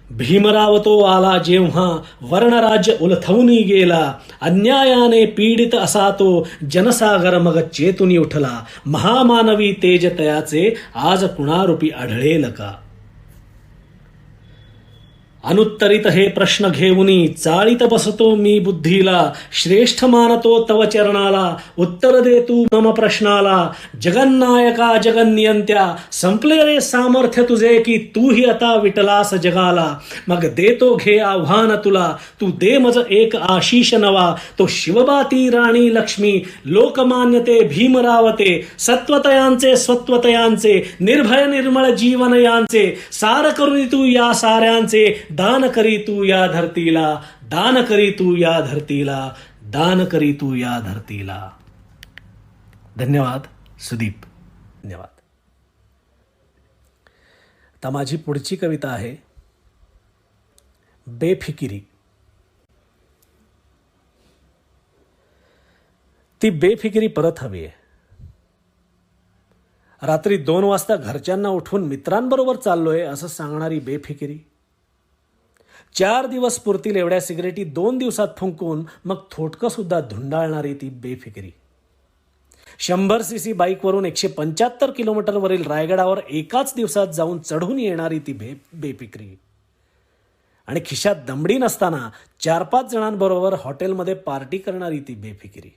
भीमराव तो आला जेव्हा वर्णराज्य उलथवून गेला, अन्यायाने पीडित असा तो जनसागर मग चेतून उठला. महामानवी तेज तयाचे आज कुणारूपी आढळेल का. अनुत्तरित हे प्रश्न घेऊनी चाळीत बसतो मी बुद्धीला, श्रेष्ठ मानतो तव चरणाला, उत्तर दे तू मम प्रश्नाला. जगन्नायका जगन्नियंत्या, संपले रे सामर्थ्य तुझे की तूही आता विटलास जगाला. मग देतो घे आव्हान तुला, तू दे मज एक आशीष नवा. तो शिवबाती राणी लक्ष्मी, लोकमान्यते भीमरावते, सत्वतयांचे स्वत्वतयांचे, निर्भय निर्मळ जीवन यांचे. सार करुनी तू या साऱ्यांचे, दान करी तू या धरतीला, दान करी तू या धरतीला, दान करी तू या धरतीला. धन्यवाद सुदीप. धन्यवाद. आता माझी पुढची कविता आहे बेफिकिरी. ती बेफिकिरी परत हवी आहे. रात्री 2 वाजता घरच्यांना उठवून मित्रांबरोबर चाललोय असं सांगणारी बेफिकिरी. 4 दिवस पुरतील एवढ्या सिगरेटी 2 दिवसात फुंकून मग थोटकं सुद्धा धुंडाळणारी ती बेफिकिरी. 100 cc बाईकवरून 175 किलोमीटरवरील रायगडावर एकाच दिवसात जाऊन चढून येणारी ती बेफिकिरी. आणि खिशात दमडी नसताना 4-5 जणांबरोबर हॉटेलमध्ये पार्टी करणारी ती बेफिकिरी.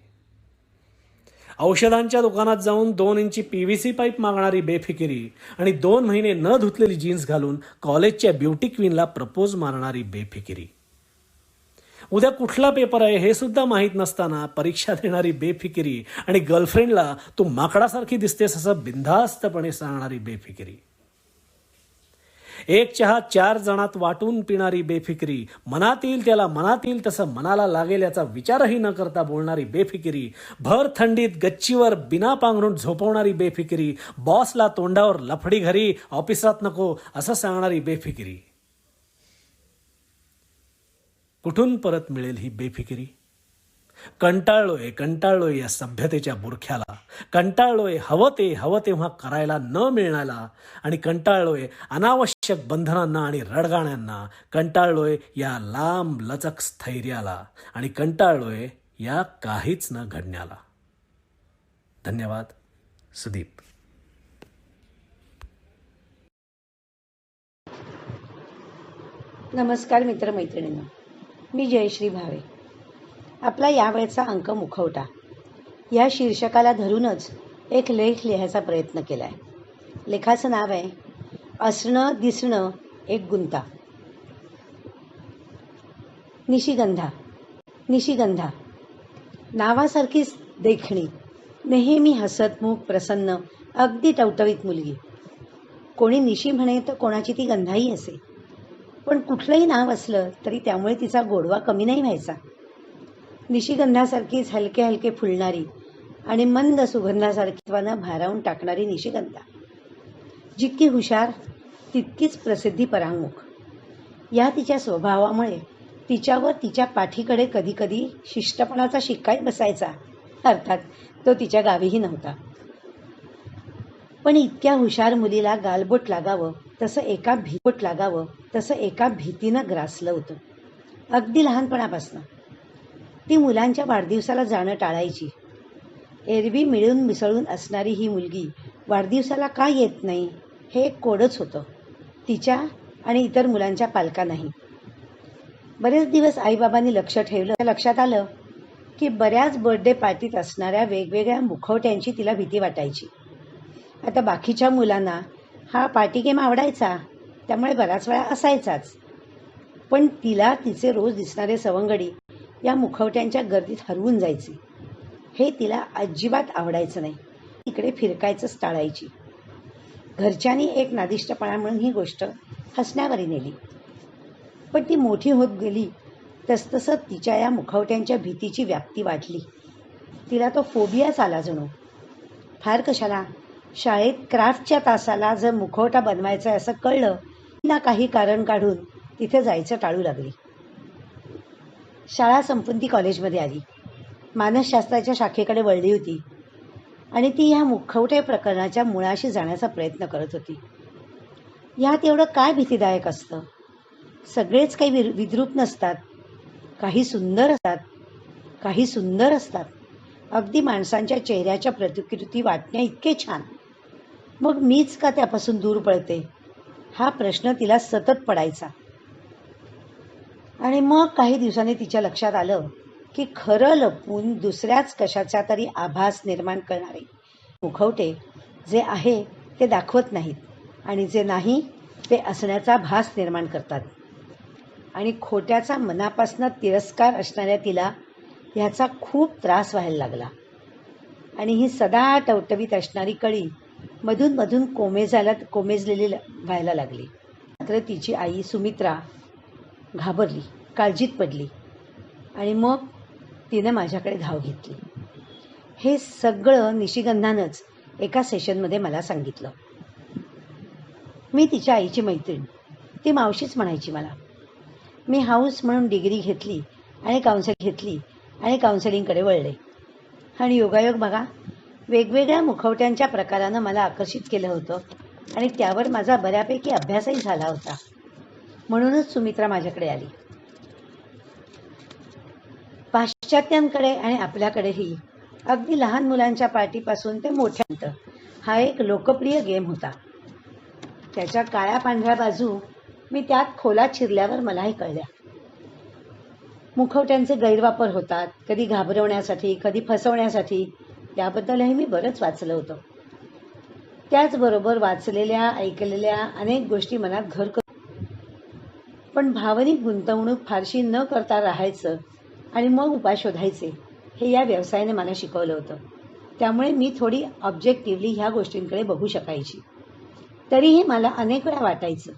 औषधांच्या दुकानात जाऊन 2 इंची PVC पाईप मागणारी बेफिकिरी. आणि 2 महिने न धुतलेली जीन्स घालून कॉलेजच्या ब्युटी क्वीनला प्रपोज मारणारी बेफिकिरी. उद्या कुठला पेपर आहे हे सुद्धा माहीत नसताना परीक्षा देणारी बेफिकिरी. आणि गर्लफ्रेंडला तू माकडासारखी दिसतेस असं बिनधास्तपणे सांगणारी बेफिकिरी. एक चहा 4 जणात वाटून पिणारी बेफिकिरी. मनात येईल त्याला मनात येईल तसं मनाला लागेल याचा विचारही न करता बोलणारी बेफिकिरी. भर थंडीत गच्चीवर बिना पांघरून झोपवणारी बेफिकिरी. बॉसला तोंडावर लफडी घरी, ऑफिसात नको असं सांगणारी बेफिकिरी. कुठून परत मिळेल ही बेफिकिरी? कंटाळलोय या सभ्यतेच्या बुरख्याला. कंटाळलोय हवं तेव्हा करायला न मिळण्याला. आणि कंटाळलोय अनावश्यक बंधनांना आणि रडगाण्यांना. कंटाळलोय या लांब लचक स्थैर्याला. आणि कंटाळलोय या काहीच न घडण्याला. धन्यवाद सुदीप. नमस्कार मित्रमैत्रिणींनो, मी जयश्री भावे. आपला यावेळचा अंक मुखवटा या शीर्षकाला धरूनच एक लेख लिहायचा प्रयत्न केला आहे. लेखाचं नाव आहे असणं दिसणं एक गुंता. निशिगंधा नावासारखीच देखणी, नेहमी हसतमुख प्रसन्न, अगदी टवटवीत मुलगी. कोणी निशी म्हणे तर कोणाची ती गंधाही असे, पण कुठलंही नाव असलं तरी त्यामुळे तिचा गोडवा कमी नाही व्हायचा. निशिगंधासारखीच हलके हलके फुलणारी आणि मंद सुगंधासारखीत्वानं भारावून टाकणारी निशिगंधा. जितकी हुशार तितकीच प्रसिद्धी परांगमुख. या तिच्या स्वभावामुळे तिच्यावर तिच्या पाठीकडे कधीकधी शिष्टपणाचा शिक्काही बसायचा. अर्थात तो तिच्या गावीही नव्हता. पण इतक्या हुशार मुलीला गालबोट लागावं तसं एका भीतीनं ग्रासलं होतं. अगदी लहानपणापासून ती मुलांच्या वाढदिवसाला जाणं टाळायची. एरवी मिळून मिसळून असणारी ही मुलगी वाढदिवसाला का येत नाही हे एक कोडच होतं तिच्या आणि इतर मुलांच्या पालकांनाही. बरेच दिवस आईबाबांनी लक्ष ठेवलं. लक्षात आलं की बऱ्याच बर्थडे पार्टीत असणाऱ्या वेगवेगळ्या मुखवट्यांची तिला भीती वाटायची. आता बाकीच्या मुलांना हा पार्टी गेम आवडायचा, त्यामुळे बराच वेळा असायचाच. पण तिला तिचे रोज दिसणारे सवंगडी या मुखवट्यांच्या गर्दीत हरवून जायचे. हे तिला अजिबात आवडायचं नाही. इकडे फिरकायचंच टाळायची. घरच्यांनी एक नादिष्टपणा म्हणून ही गोष्ट हसण्यावरी नेली. पण ती मोठी होत गेली तसतसं तिच्या या मुखवट्यांच्या भीतीची व्याप्ती वाढली. तिला तो फोबियाच आला जणू. फार कशाला, शाळेत क्राफ्टच्या तासाला जर मुखवटा बनवायचा असं कळलं ना काही कारण काढून तिथे जायचं टाळू लागली. शाळा संपून ती कॉलेजमध्ये आली. मानसशास्त्राच्या शाखेकडे वळली होती आणि ती ह्या मुखवटे प्रकरणाच्या मुळाशी जाण्याचा प्रयत्न करत होती. ह्यात एवढं काय भीतीदायक असतं? सगळेच काही विद्रूप नसतात. काही सुंदर असतात. अगदी माणसांच्या चेहऱ्याच्या प्रतिकृती वाटण्या इतके छान. मग मीच का त्यापासून दूर पळते हा प्रश्न तिला सतत पडायचा. आणि मग काही दिवसांनी तिच्या लक्षात आलं की खरं लपवून दुसऱ्याच कशाचा तरी आभास निर्माण करणारे मुखवटे जे आहे ते दाखवत नाहीत आणि जे नाही ते असण्याचा भास निर्माण करतात. आणि खोट्याचा मनापासून तिरस्कार असणाऱ्या तिला ह्याचा खूप त्रास व्हायला लागला. आणि ही सदा टवटवीत असणारी कळी मधून मधून कोमेजलेली व्हायला लागली. मात्र तिची आई सुमित्रा घाबरली, काळजीत पडली आणि मग तिने माझ्याकडे धाव घेतली. हे सगळं निशिगंधानंच एका सेशनमध्ये मला सांगितलं. मी तिच्या आईची मैत्रीण, ती मावशीच म्हणायची मला. मी हाऊस म्हणून डिग्री घेतली आणि काउन्सिलिंगकडे वळले. आणि योगायोग बघा, वेगवेगळ्या मुखवट्यांच्या प्रकारानं मला आकर्षित केलं होतं आणि त्यावर माझा बऱ्यापैकी अभ्यासही झाला होता. म्हणूनच सुमित्रा माझ्याकडे आली. पाश्चात्यांकडे आणि आपल्याकडेही अगदी लहान मुलांच्या पार्टीपासून ते मोठ्यांत हा एक लोकप्रिय गेम होता. त्याच्या काळ्या पांढऱ्या बाजू मी त्यात खोलात शिरल्यावर मलाही कळल्या. मुखवट्यांचे गैरवापर होतात, कधी घाबरवण्यासाठी, कधी फसवण्यासाठी. त्याबद्दलही मी बरंच वाचलं होतं. त्याचबरोबर वाचलेल्या ऐकलेल्या अनेक गोष्टी मनात घर पण भावनिक गुंतवणूक फारशी न करता राहायचं आणि मग उपाय शोधायचे हे या व्यवसायाने मला शिकवलं होतं. त्यामुळे मी थोडी ऑब्जेक्टिव्हली ह्या गोष्टींकडे बघू शकायची. तरीही मला अनेक वेळा वाटायचं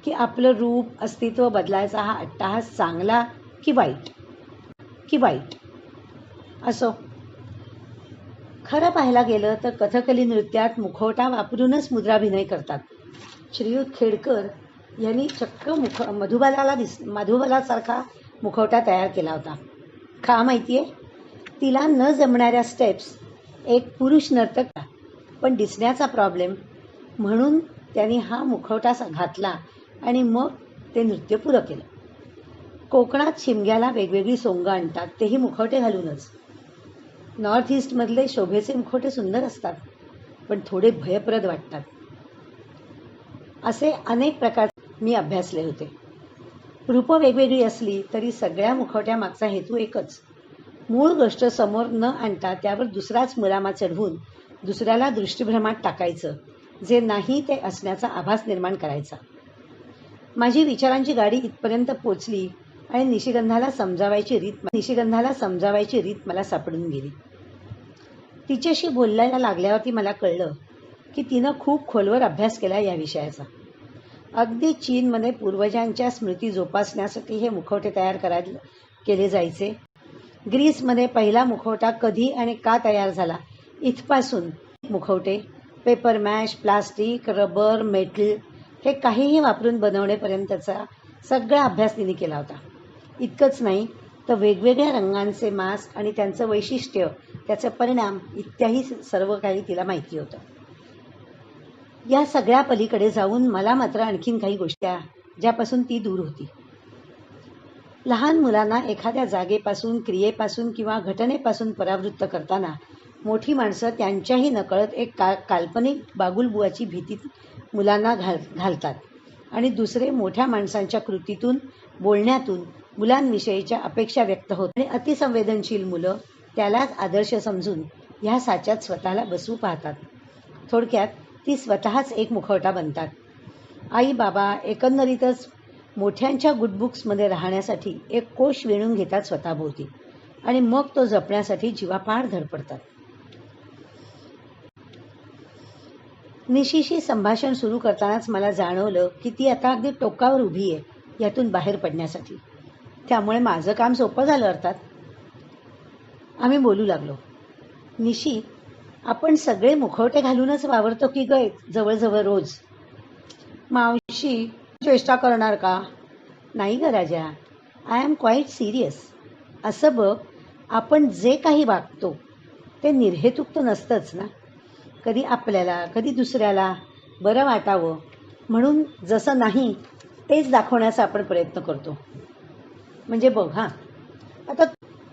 की आपलं रूप, अस्तित्व बदलायचा हा अट्टाहास चांगला की वाईट असो. खरं पाहायला गेलं तर कथकली नृत्यात मुखवटा वापरूनच मुद्राभिनय करतात. श्रीयुत खेडकर यांनी चक्क मधुबालासारखा मुखवटा तयार केला होता. का माहिती आहे? तिला न जमणाऱ्या स्टेप्स एक पुरुष नर्तक पण दिसण्याचा प्रॉब्लेम म्हणून त्यांनी हा मुखवटा घातला आणि मग ते नृत्य पुरं केलं. कोकणात शिमग्याला वेगवेगळी सोंगं आणतात, तेही मुखवटे घालूनच. नॉर्थ ईस्टमधले शोभेचे मुखवटे सुंदर असतात पण थोडे भयप्रद वाटतात. असे अनेक प्रकार मी अभ्यासले होते. रूपं वेगवेगळी असली तरी सगळ्या मुखवट्यामागचा हेतू एकच. मूळ गोष्ट समोर न आणता त्यावर दुसराच मुलामा चढवून दुसऱ्याला दृष्टिभ्रमात टाकायचं, जे नाही ते असण्याचा आभास निर्माण करायचा. माझी विचारांची गाडी इथपर्यंत पोचली आणि निशिगंधाला समजावायची रीत मला सापडून गेली. तिच्याशी बोलायला लागल्यावरती मला कळलं की तिनं खूप खोलवर अभ्यास केला या विषयाचा. अगदी चीनमध्ये पूर्वजांच्या स्मृती जोपासण्यासाठी हे मुखवटे तयार केले जायचे. ग्रीसमध्ये पहिला मुखवटा कधी आणि का तयार झाला इथपासून मुखवटे paper mash, plastic, rubber, metal हे काहीही वापरून बनवण्यापर्यंतचा सगळा अभ्यास तिने केला होता. इतकंच नाही तर वेगवेगळ्या रंगांचे मास्क आणि त्यांचं वैशिष्ट्य, त्याचे परिणाम इत्यादी सर्व काही तिला माहिती होतं. या सगळ्या पलीकडे जाऊन मला मात्र आणखीन काही गोष्टी ज्यापासून ती दूर होती. लहान मुलांना एखाद्या जागेपासून, क्रियेपासून किंवा घटनेपासून परावृत्त करताना मोठी माणसं त्यांच्याही नकळत एक काल्पनिक बागुलबुवाची भीती मुलांना घालतात आणि दुसरे मोठ्या माणसांच्या कृतीतून, बोलण्यातून मुलांविषयीच्या अपेक्षा व्यक्त होत आणि अतिसंवेदनशील मुलं त्यालाच आदर्श समजून ह्या साच्यात स्वतःला बसवू पाहतात. थोडक्यात ती स्वतःच एक मुखवटा बनतात. आई बाबा एकंदरीतच मोठ्यांच्या गुडबुक्समध्ये राहण्यासाठी एक कोश विणून घेतात स्वतःभोवती आणि मग तो जपण्यासाठी जीवापाड धडपडतात. निशीशी संभाषण सुरू करतानाच मला जाणवलं की ती आता अगदी टोकावर उभी आहे यातून बाहेर पडण्यासाठी. त्यामुळे माझं काम सोपं झालं. अर्थात आम्ही बोलू लागलो. निशी, आपण सगळे मुखवटे घालूनच वावरतो की गय जवळजवळ रोज? मावशी, चेष्टा करणार का? नाही ग राजा, आय एम क्वाईट सिरियस. असं बघ, आपण जे काही वागतो ते निर्हेतुक तर नसतंच ना. कधी आपल्याला, कधी दुसऱ्याला बरं वाटावं म्हणून जसं नाही तेच दाखवण्याचा आपण प्रयत्न करतो. म्हणजे बघ हां, आता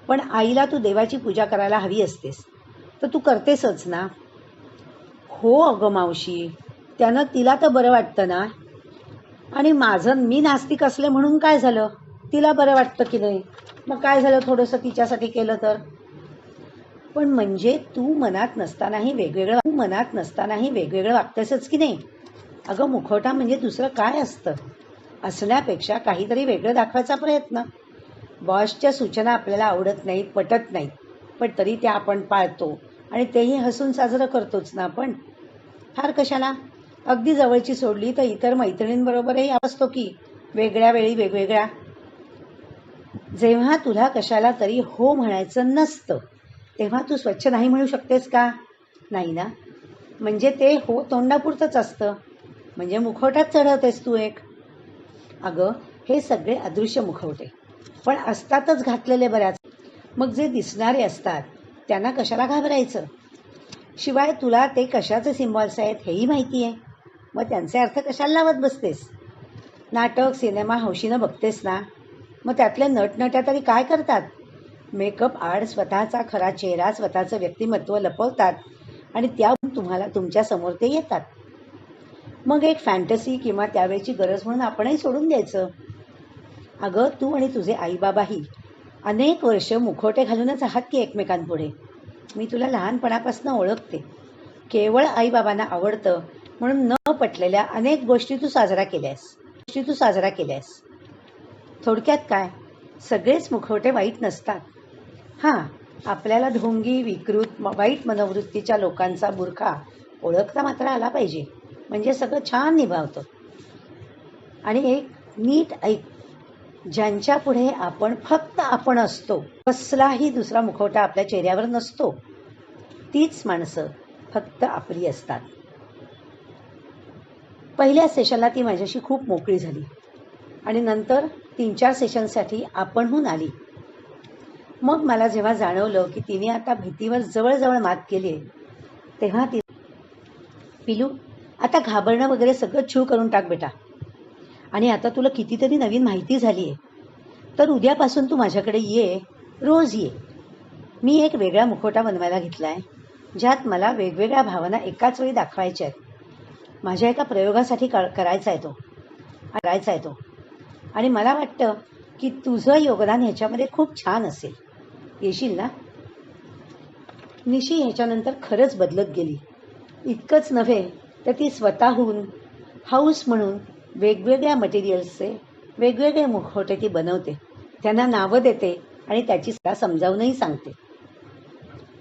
पण आईला तू देवाची पूजा करायला हवी असतेस तर तू करतेसच ना. हो अगं मावशी, त्यानं तिला तर बरं वाटतं ना. आणि मी नास्तिक असले म्हणून काय झालं? तिला बरं वाटतं की नाही, मग काय झालं थोडंसं तिच्यासाठी केलं तर. पण म्हणजे तू मनात नसतानाही वेगवेगळं वागतेसच की नाही. अगं मुखवटा म्हणजे दुसरं काय असतं, असण्यापेक्षा काहीतरी वेगळं दाखवायचा प्रयत्न. बॉसच्या सूचना आपल्याला आवडत नाहीत, पटत नाहीत, पण तरी त्या आपण पाळतो आणि तेही हसून साजरं करतोच ना आपण. फार कशाला, अगदी जवळची सोडली तर इतर मैत्रिणींबरोबरही असतो की, वेगळ्या वेळी वेगवेगळ्या. जेव्हा तुला कशाला तरी हो म्हणायचं नसतं तेव्हा तू स्वच्छ नाही म्हणू शकतेस का? नाही ना. म्हणजे ते हो तोंडापुरतंच असतं, म्हणजे मुखवटात चढवतेस तू एक. अगं हे सगळे अदृश्य मुखवटे, पण असतातच घातलेले बऱ्याच. मग जे दिसणारे असतात त्यांना कशाला घाबरायचं. शिवाय तुला ते कशाचे सिम्बॉल्स आहेत हेही माहिती आहे, मग त्यांचे अर्थ कशाला लावत बसतेस. नाटक सिनेमा हौशीनं बघतेस ना, मग त्यातले नटनट्या तरी काय करतात. मेकअप आड स्वतःचा खरा चेहरा, स्वतःचं व्यक्तिमत्व लपवतात आणि त्या तुम्हाला तुमच्या समोर ते येतात. मग एक फॅन्टसी किंवा त्यावेळची गरज म्हणून आपणही सोडून द्यायचं. अगं तू आणि तुझे आईबाबाही अनेक वर्ष मुखवटे घालूनच आहात की एकमेकांपुढे. मी तुला लहानपणापासून ओळखते. केवळ आईबाबांना आवडतं म्हणून न पटलेल्या अनेक गोष्टी तू साजरा केल्यास. थोडक्यात काय, सगळेच मुखवटे वाईट नसतात. हां, आपल्याला ढोंगी विकृत वाईट मनोवृत्तीच्या लोकांचा बुरखा ओळखता मात्र आला पाहिजे, म्हणजे सगळं छान निभावतं. आणि एक नीट ऐक, ज्यांच्या पुढे आपण फक्त आपण असतो, कसलाही दुसरा मुखवटा आपल्या चेहऱ्यावर नसतो, तीच माणसं फक्त आपली असतात. पहिल्या सेशनला ती माझ्याशी खूप मोकळी झाली आणि नंतर 3-4 सेशनसाठी आपणहून आली. मग मला जेव्हा जाणवलं की तिने आता भीतीवर जवळजवळ मात केली आहे, तेव्हा ती, पिलू आता घाबरणं वगैरे सगळं छू करून टाक बेटा. आणि आता तुला कितीतरी नवीन माहिती झाली आहे, तर उद्यापासून तू माझ्याकडे ये, रोज ये. मी एक वेगळा मुखवटा बनवायला घेतला आहे, ज्यात मला वेगवेगळ्या भावना एकाच वेळी दाखवायच्या आहेत. माझ्या एका प्रयोगासाठी करायचा आहे तो. आणि मला वाटतं की तुझं योगदान ह्याच्यामध्ये खूप छान असेल. येशील ना. निशी ह्याच्यानंतर खरंच बदलत गेली. इतकंच नव्हे तर ती स्वतःहून हाऊस म्हणून वेगवेगळ्या मटेरियल्सचे वेगवेगळे मुखवटे ती बनवते, त्यांना नावं देते आणि त्याची समजावूनही सांगते.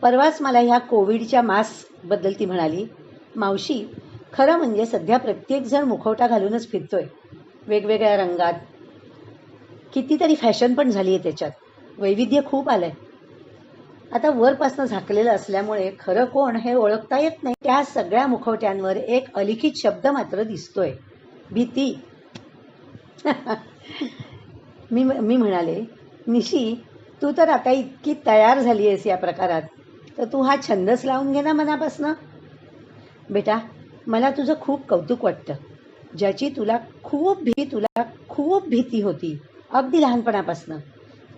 परवाच मला ह्या कोविडच्या मास्कबद्दल ती म्हणाली, मावशी खरं म्हणजे सध्या प्रत्येकजण मुखवटा घालूनच फिरतोय, वेगवेगळ्या रंगात. कितीतरी फॅशन पण झाली आहे त्याच्यात, वैविध्य खूप आलंय. आता वरपासनं झाकलेलं असल्यामुळे खरं कोण हे ओळखता येत नाही. त्या सगळ्या मुखवट्यांवर एक अलिखित शब्द मात्र दिसतोय, भीती. मी म्हणाले, निशी तू तर आता इतकी तयार झाली आहेस या प्रकारात, तर तू हा छंदच लावून घे ना मनापासनं. बेटा मला तुझं खूप कौतुक वाटतं, ज्याची तुला खूप भीती होती अगदी लहानपणापासनं,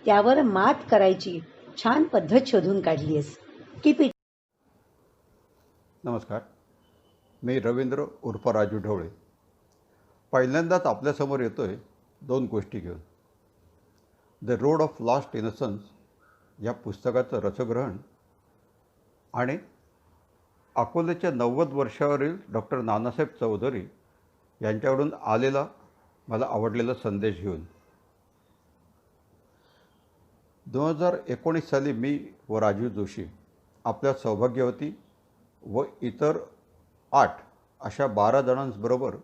त्यावर मात करायची छान पद्धत शोधून काढली आहेस. Keep it. नमस्कार, मी रवींद्र उर्फ राजू ढवळे. पहिल्यांदाच आपल्यासमोर येतोय 2 गोष्टी घेऊन. The road of lost innocence या पुस्तकाचं रसग्रहण आणि अकोल्याच्या 90 वर्षावरील डॉक्टर नानासाहेब चौधरी यांच्याकडून आलेला मला आवडलेला संदेश घेऊन. 2019 साली मी व राजीव जोशी आपल्या सौभाग्यवती व इतर 8 अशा 12 जणांबरोबर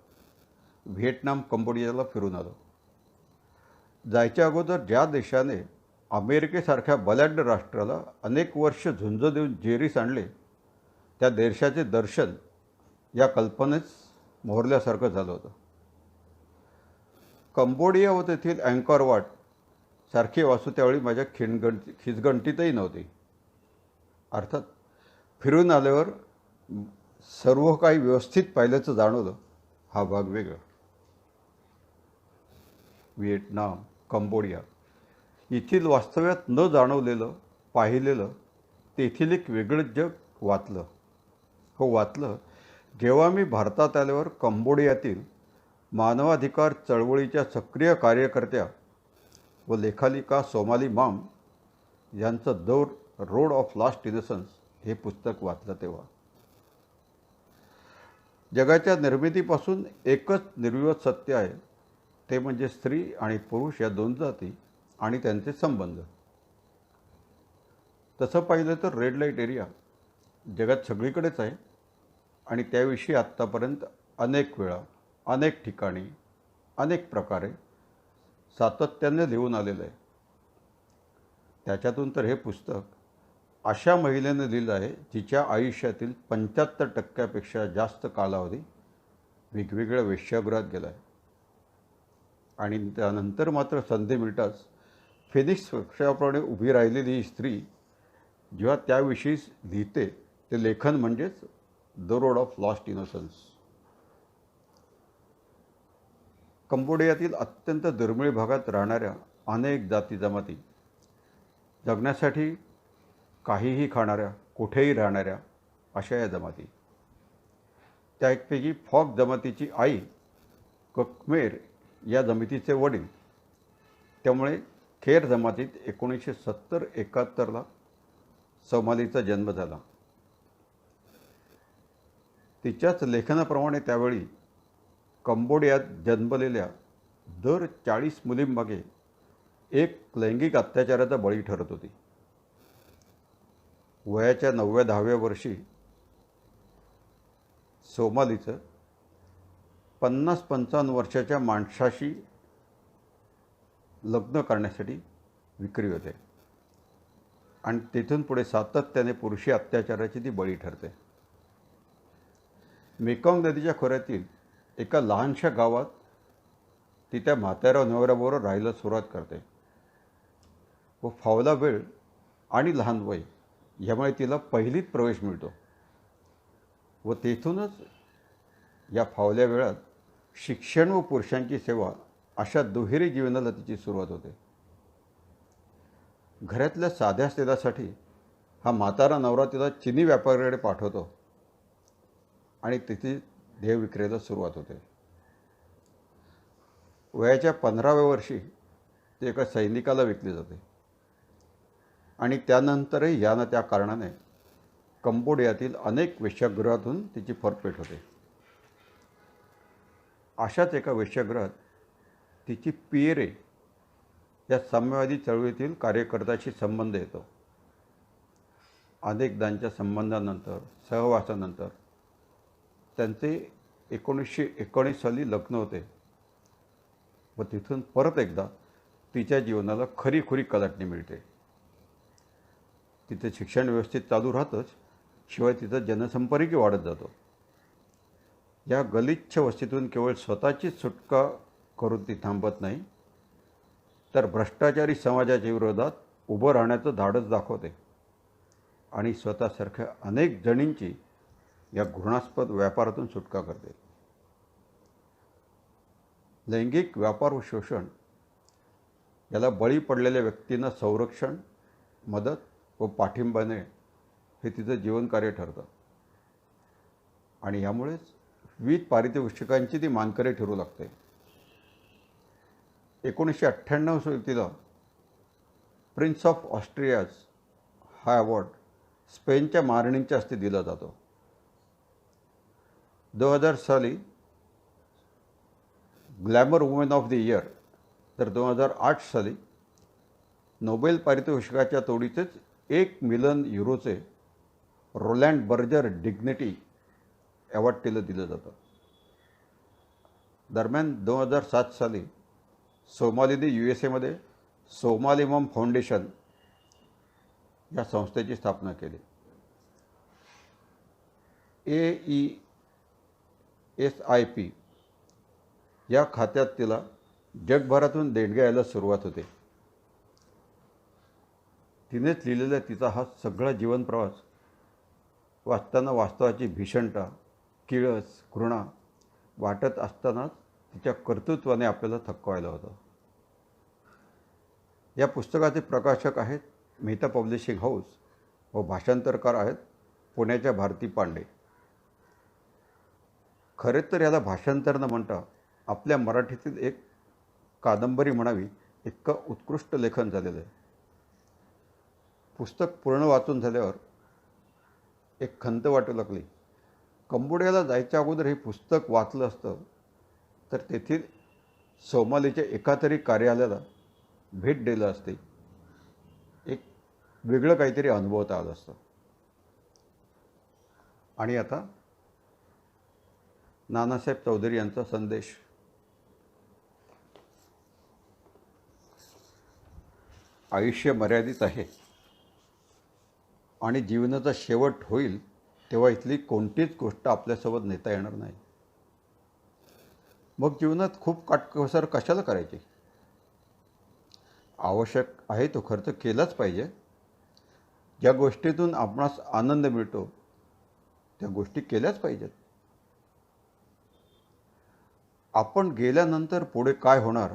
व्हिएतनाम कंबोडियाला फिरून आलो. जायच्या अगोदर ज्या देशाने अमेरिकेसारख्या बलाढ्य राष्ट्राला अनेक वर्ष झुंज देऊन जेरीस आणले, त्या देशाचे दर्शन या कल्पनेच मोहरल्यासारखं झालं होतं. कंबोडिया व तेथील अँकॉर वाट सारखी वास्तू त्यावेळी माझ्या खिचगणतीतही नव्हती. अर्थात फिरून आल्यावर सर्व काही व्यवस्थित पाहिल्याचं जाणवलं. हा भाग वेगळा. व्हिएतनाम, कंबोडिया येथील वास्तव्यात न जाणवलेलं, पाहिलेलं तेथील एक वेगळंच जग वाचलं. जेव्हा मी भारतात आल्यावर कंबोडियातील मानवाधिकार चळवळीच्या सक्रिय कार्यकर्त्या व लेखालिका सोमाली माम यांचं the road of last innocence हे पुस्तक वाचलं तेव्हा. जगाच्या निर्मितीपासून एकच निर्विवाद सत्य आहे, ते म्हणजे स्त्री आणि पुरुष या दोन जाती आणि त्यांचे संबंध. तसं पाहिलं तर रेड लाईट एरिया जगात सगळीकडेच आहे आणि त्याविषयी आत्तापर्यंत अनेक वेळा, अनेक ठिकाणी, अनेक प्रकारे सातत्याने लिहून आलेलं आहे. त्याच्यातून तर हे पुस्तक अशा महिलेनं लिहिलं आहे जिच्या आयुष्यातील 75% जास्त कालावधी वेगवेगळ्या वेश्यागृहात गेला आहे आणि त्यानंतर मात्र संधी मिळताच फिनिक्स वृक्षाप्रमाणे उभी राहिलेली ही स्त्री जेव्हा त्याविषयी लिहिते ते लेखन म्हणजेच the road of lost innocence. कंबोडियातील अत्यंत दुर्मिळ भागात राहणाऱ्या अनेक जाती जमाती, जगण्यासाठी काहीही खाणाऱ्या, कुठेही राहणाऱ्या अशा या जमाती. त्यापैकी फॉक जमातीची आई कख्मेर या जमातीचे वडील, त्यामुळे खेर जमातीत 1970-71 सोमालीचा जन्म झाला. तिच्याच लेखनाप्रमाणे त्यावेळी कंबोडियात जन्मलेल्या दर 40 मुलींमागे एक लैंगिक अत्याचाराचा बळी ठरत होती. वयाच्या 9व्या-10व्या वर्षी सोमालीचं 50-55 वर्षाच्या माणसाशी लग्न करण्यासाठी विक्री होते आणि तिथून पुढे सातत्याने पुरुषी अत्याचाराची ती बळी ठरते. मेकॉंग नदीच्या खोऱ्यातील एका लहानशा गावात ती त्या म्हाताऱ्या नवऱ्याबरोबर राहायला सुरुवात करते व फावला वेळ आणि लहान वय यामुळे तिला पहिलीत प्रवेश मिळतो व तेथूनच या फावल्या वेळात शिक्षण व पुरुषांची सेवा अशा दुहेरी जीवनाला तिची सुरुवात होते. घरातल्या साध्या सेवासाठी हा म्हातारा नवरा तिला चिनी व्यापाऱ्याकडे पाठवतो आणि तिथे देह विक्रीला सुरुवात होते. वयाच्या 15व्या वर्षी ती एका सैनिकाला विकली जाते आणि त्यानंतरही यानं त्या कारणाने कंबोडियातील अनेक वेश्यागृहातून तिची फरफेट होते. अशाच एका वेश्यागृहात तिची पिएरे या साम्यवादी चळवळीतील कार्यकर्त्याशी संबंध येतो. अनेकदांच्या संबंधानंतर, सहवासानंतर त्यांचे 1919 साली लग्न होते व तिथून परत एकदा तिच्या जीवनाला खरीखुरी कलाटणी मिळते. तिथे शिक्षण व्यवस्थित चालू राहतंच, शिवाय तिचा जनसंपर्कही वाढत जातो. या गलिच्छ वस्तीतून केवळ स्वतःचीच सुटका करून ती थांबत नाही, तर भ्रष्टाचारी समाजाच्या विरोधात उभं राहण्याचं धाडस दाखवते आणि स्वतःसारख्या अनेक जणींची या घृणास्पद व्यापारातून सुटका करते. लैंगिक व्यापार व शोषण याला बळी पडलेल्या व्यक्तींना संरक्षण, मदत व पाठिंबाने हे तिचं जीवनकार्य ठरतं आणि यामुळेच विविध पारितोषिकांची ती मानकरी ठरू लागते. 1998 साली तिला प्रिन्स ऑफ ऑस्ट्रियाज हा अवॉर्ड स्पेनच्या महाराणींच्या हस्ते दिला जातो. 2000 साली Glamour women of the year, तर 2008 साली नोबेल पारितोषिकाच्या तोडीचेच €1 million Roland Berger dignity award तिला दिलं जातं. दरम्यान 2007 साली सोमालीने USA सोमाली मॉम फाउंडेशन या संस्थेची स्थापना केली. AESIP या खात्यात तिला जगभरातून देणग्या यायला सुरुवात होते. तिनेच लिहिलेला तिचा हा सगळा जीवनप्रवास वाचताना वास्तवाची भीषणता, किळस, घृणा वाटत असतानाच तिच्या कर्तृत्वाने आपल्याला थकवायला होतं. या पुस्तकाचे प्रकाशक आहेत मेहता पब्लिशिंग हाऊस व भाषांतरकार आहेत पुण्याच्या भारती पांडे. खरे तर याला भाषांतर न म्हणता आपल्या मराठीतील एक कादंबरी म्हणावी इतकं उत्कृष्ट लेखन झालेलं आहे. पुस्तक पूर्ण वाचून झाल्यावर एक खंत वाटू लागली. कंबोडियाला जायच्या अगोदर हे पुस्तक वाचलं असतं तर तेथील सोमालीच्या एका तरी कार्यालयाला भेट दिलं असते. एक वेगळं काहीतरी अनुभवता आलं असतं. आणि आता नानासाहेब चौधरी यांचा संदेश. आयुष्य मर्यादित आहे आणि जीवनाचा शेवट होईल तेव्हा इथली कोणतीच गोष्ट आपल्यासोबत नेता येणार नाही. मग जीवनात खूप काटकसर कशाला करायची? आवश्यक आहे तो खर्च केलाच पाहिजे. ज्या गोष्टीतून आपणास आनंद मिळतो त्या गोष्टी केल्याच पाहिजेत. आपण गेल्यानंतर पुढे काय होणार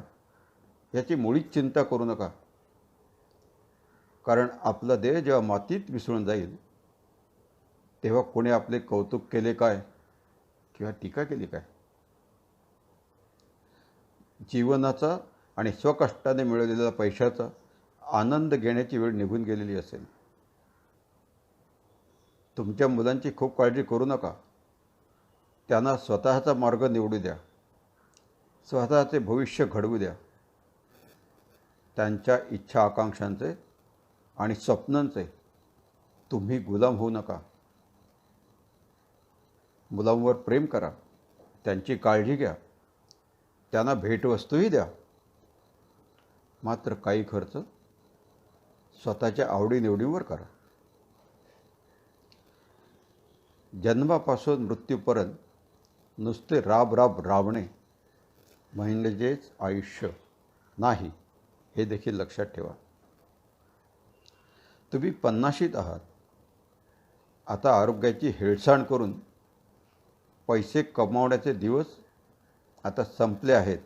याची मुळीच चिंता करू नका. कारण आपला देह जेव्हा मातीत मिसळून जाईल तेव्हा कोणी आपले कौतुक केले काय किंवा टीका केली काय? जीवनाचा आणि स्वकष्टाने मिळवलेल्या पैशाचा आनंद घेण्याची वेळ निघून गेलेली असेल. तुमच्या मुलांची खूप काळजी करू नका. त्यांना स्वतःचा मार्ग निवडू द्या. स्वतःचे भविष्य घडवू द्या. त्यांच्या इच्छा आकांक्षांचे आणि स्वप्नांचे तुम्ही गुलाम होऊ नका. मुलांवर प्रेम करा. त्यांची काळजी घ्या. त्यांना भेटवस्तूही द्या. मात्र काही खर्च स्वतःच्या आवडीनिवडीवर करा. जन्मापासून मृत्यूपर्यंत नुसते राब राब राबणे म्हणजेच आयुष्य नाही हे देखील लक्षात ठेवा. तुम्ही 50शीत आहात. आता आरोग्याची हेळसांड करून पैसे कमावण्याचे दिवस आता संपले आहेत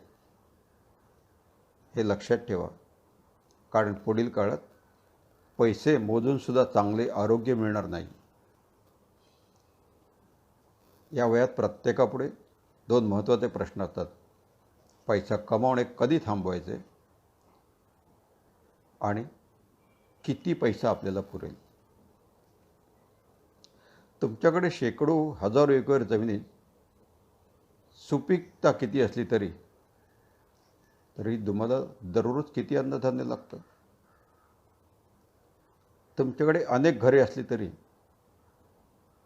हे लक्षात ठेवा. कारण पुढील काळात पैसे मोजूनसुद्धा चांगले आरोग्य मिळणार नाही. या वयात प्रत्येकापुढे 2 महत्त्वाचे प्रश्न असतात. पैसा कमावणे कधी थांबवायचे आणि किती पैसा आपल्याला पुरेल. तुमच्याकडे शेकडो हजारो एकर जमिनीत सुपीकता किती असली तरी तुम्हाला दररोज किती अन्नधान्य लागतं. तुमच्याकडे अनेक घरे असली तरी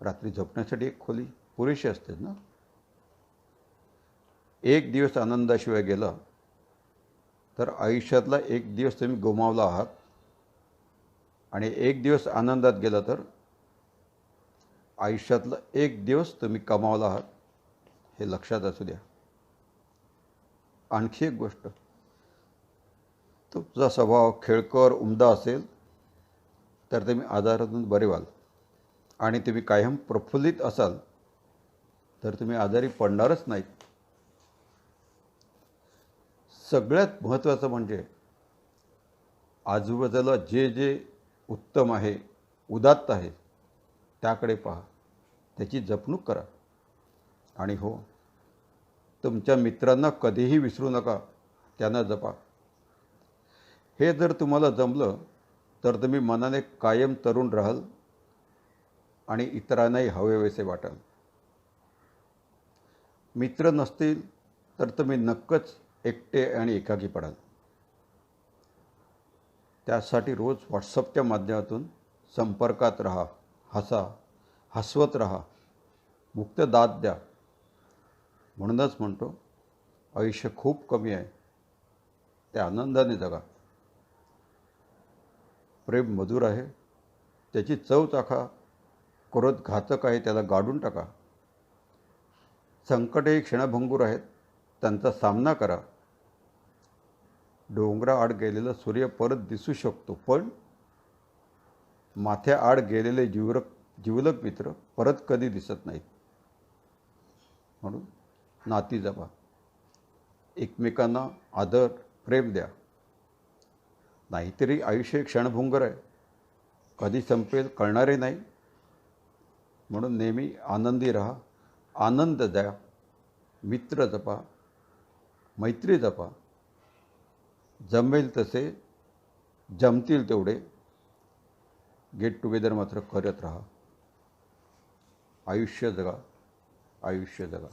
रात्री झोपण्यासाठी एक खोली पुरेशी असते ना. एक दिवस आनंदाशिवाय गेला तर आयुष्यातला एक दिवस तुम्ही गमावला आहात आणि एक दिवस आनंदात गेला तर आयुष्यातला एक दिवस तुम्ही कमावला आहात हे लक्षात असू द्या. आणखी एक गोष्ट, तुमचा स्वभाव खेळकर उमदा असेल तर तुम्ही आजारातून बरे व्हाल आणि तुम्ही कायम प्रफुल्लित असाल तर तुम्ही आजारी पडणारच नाहीत. सगळ्यात महत्त्वाचं म्हणजे आजूबाजूला जे जे उत्तम आहे, उदात्त आहे त्याकडे पहा. त्याची जपणूक करा. आणि हो, तुमच्या मित्रांना कधीही विसरू नका. त्यांना जपा. हे जर तुम्हाला जमलं तर तुम्ही मनाने कायम तरुण राहाल आणि इतरांनाही हवेवेसे वाटाल. मित्र नसतील तर तुम्ही नक्कच एकटे आणि एकाकी पडाल. त्यासाठी रोज व्हॉट्सअपच्या माध्यमातून संपर्कात राहा. हसा, हसवत राहा, मुक्त दाद द्या. म्हणूनच म्हणतो आयुष्य खूप कमी आहे, त्या आनंदाने जगा. प्रेम मधुर आहे, त्याची चव चाखा. क्रोध घातक आहे, त्याला गाडून टाका. संकटही क्षणभंगूर आहेत, त्यांचा सामना करा. डोंगराआड गेलेला सूर्य परत दिसू शकतो, पण माथ्याआड गेलेले जिवलग मित्र परत कधी दिसत नाहीत. म्हणून नाती जपा. एकमेकांना आदर प्रेम द्या. नाहीतरी आयुष्य क्षणभंगूर आहे, कधी संपेल कळणारे नाही. म्हणून नेहमी आनंदी राहा, आनंद द्या. मित्र जपा, मैत्री जपा जमेल तसे जमतील तेवढे गेट टुगेदर मात्र करत राहा. आयुष्य जगा, आयुष्य जगा.